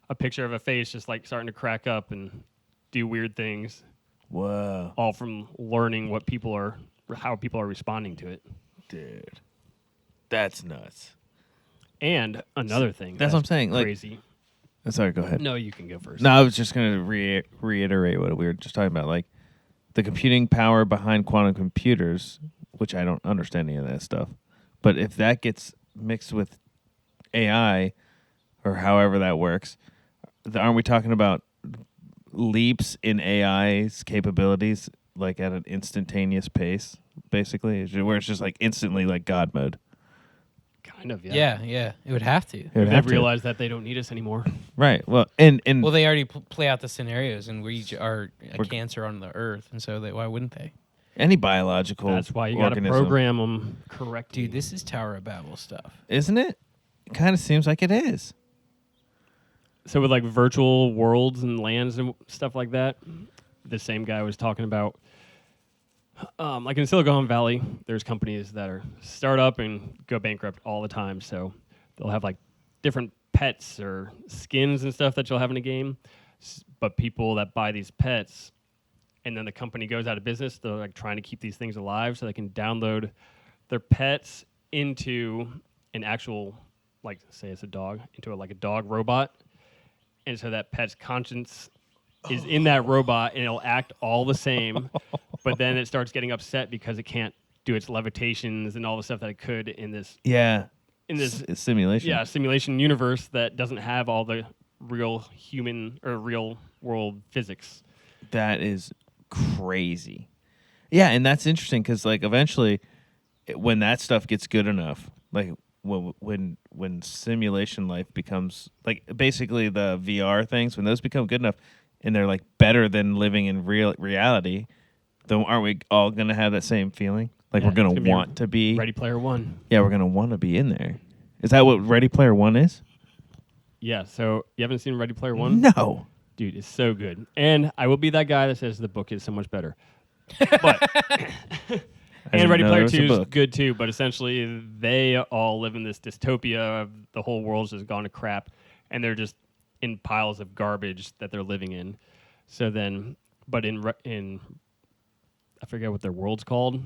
a picture of a face just like starting to crack up and do weird things. Whoa! All from learning how people are responding to it. Dude, that's nuts. And another thing. That's what I'm saying. Crazy. Sorry, go ahead. No, you can go first. No, I was just going to reiterate what we were just talking about. Like, the computing power behind quantum computers, which I don't understand any of that stuff. But if that gets mixed with AI, or however that works, aren't we talking about leaps in AI's capabilities, like at an instantaneous pace, basically? Where it's just like instantly like God mode. Kind of, Yeah, it would have to. It would They've have to. realized that they don't need us anymore. Right. Well, and Well, they already play out the scenarios, and we are a We're- cancer on the Earth, and so why wouldn't they? any biological That's why you got to organism, program them correctly. Dude, this is Tower of Babel stuff. isn't it? It kind of seems like it is. So with like virtual worlds and lands and stuff like that, the same guy was talking about, like in Silicon Valley, there's companies that are start up and go bankrupt all the time. So they'll have like different pets or skins and stuff that you'll have in a game. But people that buy these pets, and then the company goes out of business, they're like trying to keep these things alive so they can download their pets into an actual, like say it's a dog, into like a dog robot. And so that pet's conscience is in that robot, and it'll act all the same. But then it starts getting upset because it can't do its levitations and all the stuff that it could in this Yeah. in this Simulation. simulation universe that doesn't have all the real human or real world physics. That is crazy. Yeah, and that's interesting because like eventually, when that stuff gets good enough, like when simulation life becomes like basically the VR things, when those become good enough, and they're like better than living in real reality, then aren't we all gonna have that same feeling? Like Yeah, we're gonna it's gonna be want to be. Ready Player One. Yeah, we're gonna want to be in there. Is that what Ready Player One is? Yeah, so you haven't seen Ready Player One? No. Dude, it's so good. And I will be that guy that says the book is so much better. But and Ready Player 2 is good too, but essentially they all live in this dystopia of the whole world's just gone to crap, and they're just in piles of garbage that they're living in. So then, but in I forget what their world's called,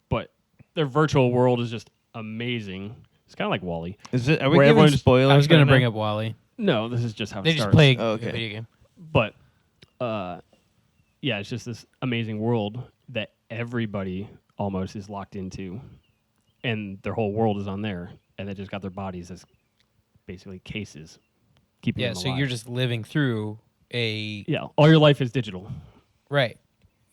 but their virtual world is just amazing. It's kind of like Wall-E. Is it? Are we Where giving everyone's- spoilers? I was going right to bring now? up Wall-E. No, this is just how They it just starts. play Oh, a okay. video game. But yeah, it's just this amazing world that everybody almost is locked into, and their whole world is on there, and they just got their bodies as basically cases, keeping Yeah, them so alive. you're just living through yeah, all your life is digital. right.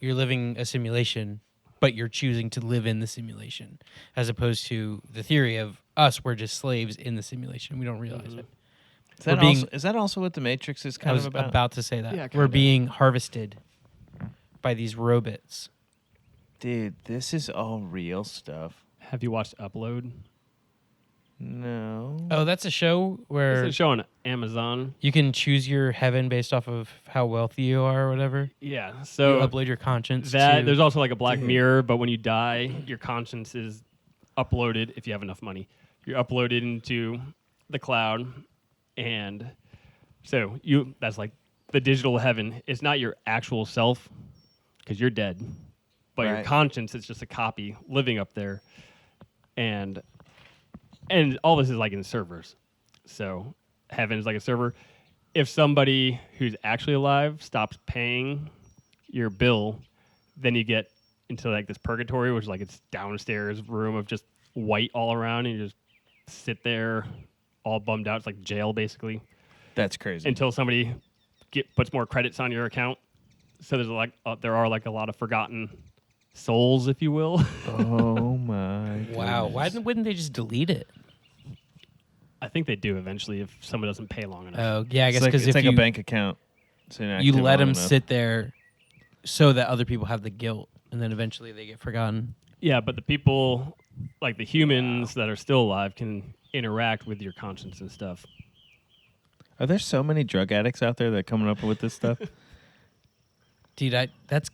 You're living a simulation, but you're choosing to live in the simulation, as opposed to the theory of us. We're just slaves in the simulation. We don't realize it. Is that also what the Matrix is I kind was of about? about to say that. Yeah, We're kinda. being harvested by these robots. Dude, this is all real stuff. Have you watched Upload? No. Oh, that's a show where It's a show on Amazon. you can choose your heaven based off of how wealthy you are or whatever. Yeah, You so upload your conscience. that to, there's also like a Black Dude. Mirror, but when you die, your conscience is uploaded if you have enough money. You're uploaded into the cloud, and so that's like the digital heaven. It's not your actual self because you're dead, but your Right. conscience is just a copy living up there, and all this is like in servers. So heaven is like a server. If somebody who's actually alive stops paying your bill, then you get into like this purgatory, which is like it's downstairs room of just white all around, and you just sit there all bummed out. It's like jail basically That's crazy. until somebody puts more credits on your account. So there's like there are like a lot of forgotten souls, if you will. Oh my. wow. Why goodness. wouldn't they just delete it? I think they do eventually if someone doesn't pay long enough. Oh, yeah. I guess It's because like, if a you, bank account. It's you inactive let long them enough. sit there so that other people have the guilt, and then eventually they get forgotten. Yeah, but the people, like the humans that are still alive, can interact with your conscience and stuff. Are there so many drug addicts out there that are coming up with this stuff? Dude, that's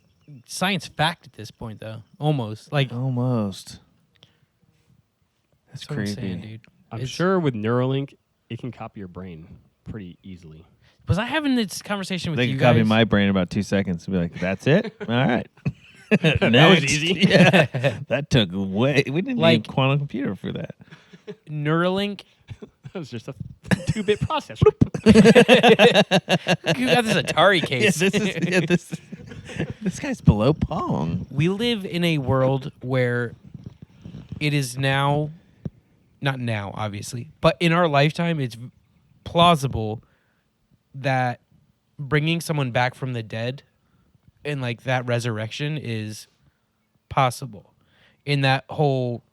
science fact at this point, though. Almost. Like, Almost. That's that's what I'm creepy. saying, dude. I'm It's- sure with Neuralink, it can copy your brain pretty easily. Was I having this conversation with They you could guys? copy my brain in about 2 seconds and be like, "That's it. All right." That was Next. easy. Yeah, that took way. We didn't Like- need a quantum computer for that. Neuralink. That was just a 2-bit processor. You got this Atari case. This guy's below Pong. We live in a world where it is now, not now, obviously, but in our lifetime, it's plausible that bringing someone back from the dead and like that resurrection is possible. In that whole,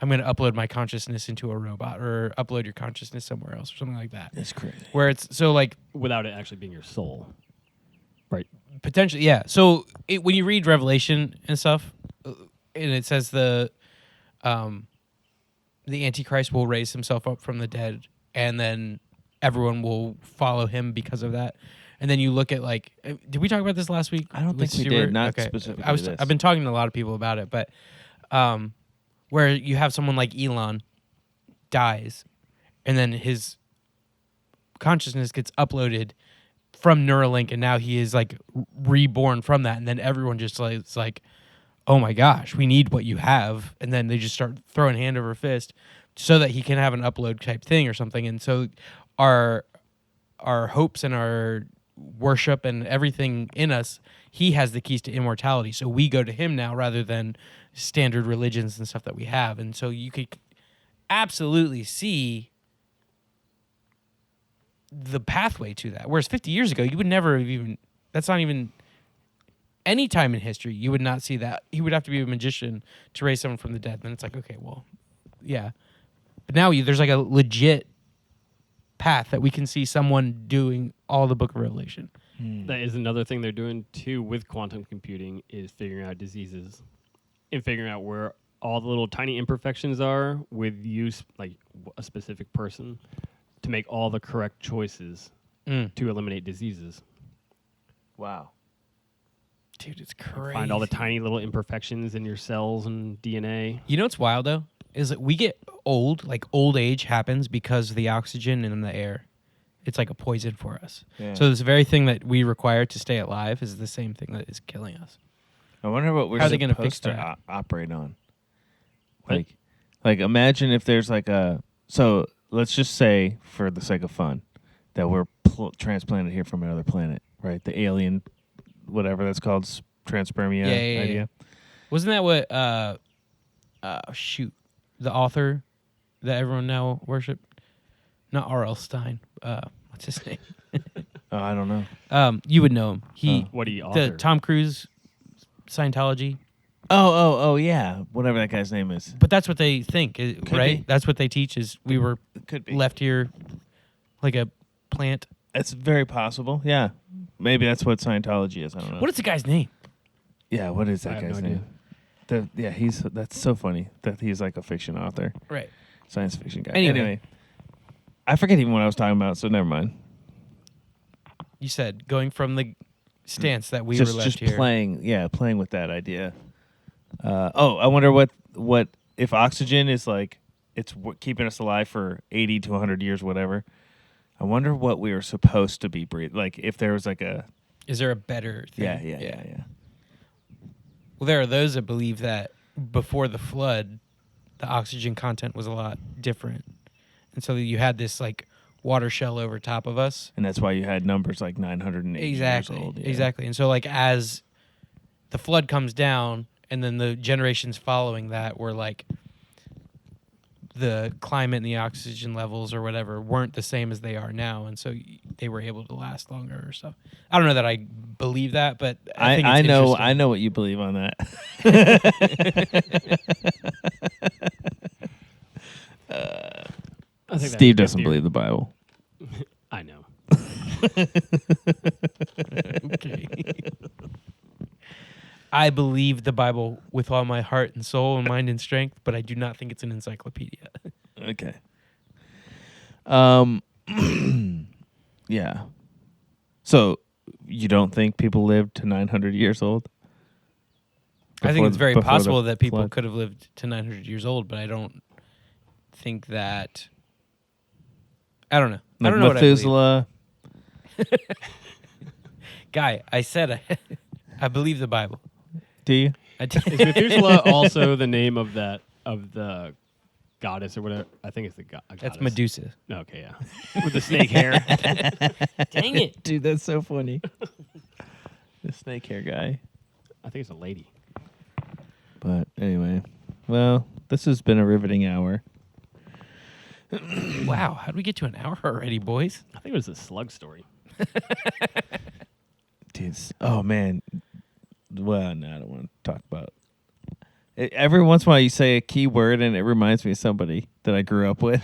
I'm going to upload my consciousness into a robot or upload your consciousness somewhere else or something like that. That's crazy. Where it's so like Without it actually being your soul. Right. potentially, yeah. So when you read Revelation and stuff, and it says the Antichrist will raise himself up from the dead, and then everyone will follow him because of that. And then you look at like, did we talk about this last week? I don't with think we Stewart? did. Not Okay. specifically this. I've been talking to a lot of people about it, but where you have someone like Elon dies, and then his consciousness gets uploaded from Neuralink, and now he is like reborn from that, and then everyone just like it's like, oh my gosh, we need what you have, and then they just start throwing hand over fist so that he can have an upload type thing or something. And so our hopes and our worship and everything in us, he has the keys to immortality, so we go to him now rather than standard religions and stuff that we have. And so you could absolutely see the pathway to that, whereas 50 years ago you would never have even, that's not even any time in history you would not see that. He would have to be a magician to raise someone from the dead. Then it's like, okay, well, yeah, but now there's like a legit path that we can see someone doing all the Book of Revelation. That is another thing they're doing too with quantum computing, is figuring out diseases and figuring out where all the little tiny imperfections are with use, like a specific person, to make all the correct choices to eliminate diseases. Wow. Dude, it's crazy. Find all the tiny little imperfections in your cells and DNA. You know what's wild though is that we get old, like old age happens because of the oxygen in the air. It's like a poison for us. Yeah. So this very thing that we require to stay alive is the same thing that is killing us. I wonder what we're How are they gonna fix supposed to that? operate on. What? Like imagine if there's like a, so let's just say for the sake of fun that we're transplanted here from another planet, right? The alien, whatever that's called, transpermia idea. Wasn't that what the author that everyone now worshipped? Not R.L. Stein. What's his name? Oh, I don't know. You would know him. What do you The author? Tom Cruise Scientology. Oh, yeah. Whatever that guy's name is. But that's what they think, right? be. That's what they teach is we were Could be. left here like a plant. It's very possible. Yeah. Maybe that's what Scientology is. I don't know. What is the guy's name? Yeah, what is I that have guy's no name? That's so funny that he's like a fiction author, Right. science fiction guy. Anyway. Anyway, I forget even what I was talking about, so never mind. You said going from the stance that we just were left just here. playing with that idea. I wonder what if oxygen is like it's keeping us alive for 80 to 100 years, whatever. I wonder what we were supposed to be breathing. Like if there was like a Is there a better thing? yeah. Well, there are those that believe that before the flood, the oxygen content was a lot different. And so you had this like water shell over top of us. And that's why you had numbers like 980 years old. Yeah. Exactly. And so like as the flood comes down and then the generations following that were like the climate and the oxygen levels or whatever weren't the same as they are now, and so they were able to last longer or stuff. I don't know that I believe that, but I think it's interesting. I know what you believe on that. I think that's a Steve good doesn't theory. believe the Bible. I know. Okay. I believe the Bible with all my heart and soul and mind and strength, but I do not think it's an encyclopedia. Okay. Yeah. So you don't think people lived to 900 years old? I think it's very Before the possible that people flood? could have lived to 900 years old, but I don't think that. I don't know. I Like don't know what I believe. Methuselah. Guy, I said I believe the Bible. Do you? I did. Is Methuselah also the name of the goddess or whatever? I think it's the That's goddess. Medusa. Okay, yeah. With the snake hair. Dang it. Dude, that's so funny. The snake hair guy. I think it's a lady. But anyway, well, this has been a riveting hour. Wow, how did we get to an hour already, boys? I think it was a slug story. Dude, oh man. Well, no, I don't want to talk about Every once in a while, you say a key word, and it reminds me of somebody that I grew up with.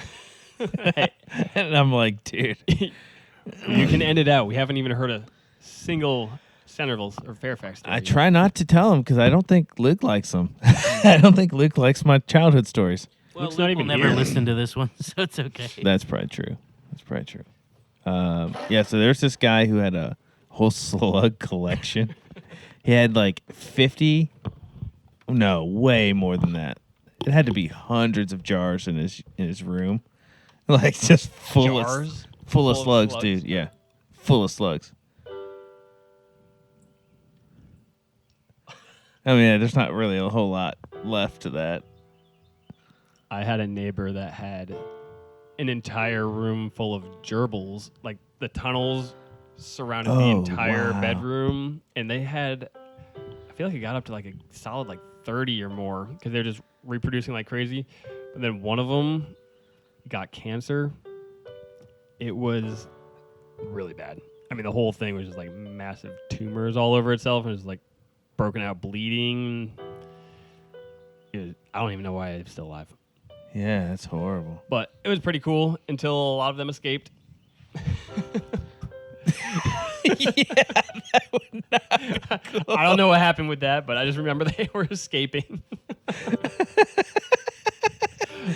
And I'm like, dude. You can end it out. We haven't even heard a single Centerville or Fairfax story I yet. try not to tell him because I don't think Luke likes them. I don't think Luke likes my childhood stories. Well, Luke's Luke not even will never here. listen to this one, so it's okay. That's probably true. Yeah, so there's this guy who had a whole Slug collection. He had like 50, no, way more than that. It had to be hundreds of jars in his room, like just full Jars? full of Full of slugs, slugs? dude. Yeah, full of slugs. I mean, there's not really a whole lot left to that. I had a neighbor that had an entire room full of gerbils, like the tunnels surrounded the Oh, entire wow. bedroom, and they had, I feel like it got up to like a solid like 30 or more because they're just reproducing like crazy. But then one of them got cancer. It was really bad. I mean, the whole thing was just like massive tumors all over itself, and it was like broken out bleeding. I don't even know why it's still alive. Yeah, that's horrible. But it was pretty cool until a lot of them escaped. I don't know what happened with that, but I just remember they were escaping.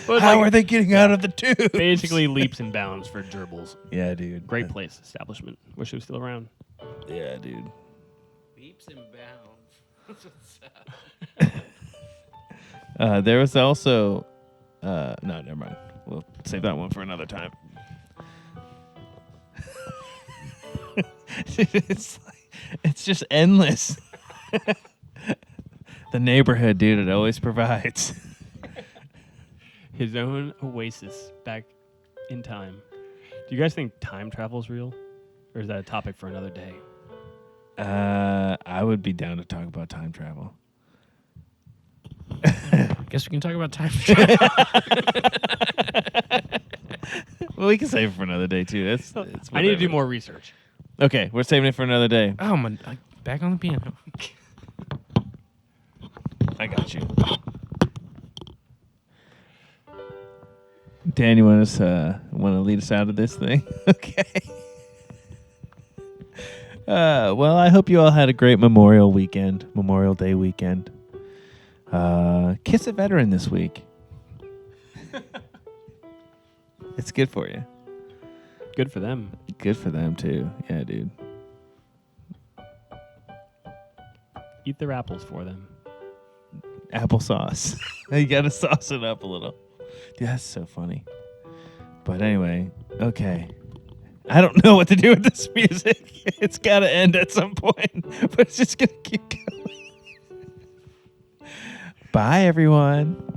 But How like, are they getting out of the tube? basically leaps and bounds for gerbils. Yeah, dude. Great place, establishment. Wish it was still around. Yeah, dude. Leaps and bounds. There was also, no, never mind. We'll save that one for another time. It's just endless. The neighborhood, dude, it always provides. His own oasis back in time. Do you guys think time travel is real? Or is that a topic for another day? I would be down to talk about time travel. Guess we can talk about time travel. Well, we can save it for another day too. It's I need to do whatever. more research. Okay, we're saving it for another day. Oh, my, back on the piano. I got you. Dan, you want to lead us out of this thing? Okay. Well, I hope you all had a great Memorial Day weekend. Kiss a veteran this week. It's good for you. Good for them. Good for them too. Yeah, dude. Eat their apples for them. Applesauce. You gotta sauce it up a little. Dude, that's so funny. But anyway, okay. I don't know what to do with this music. It's gotta end at some point, but it's just gonna keep going. Bye, everyone.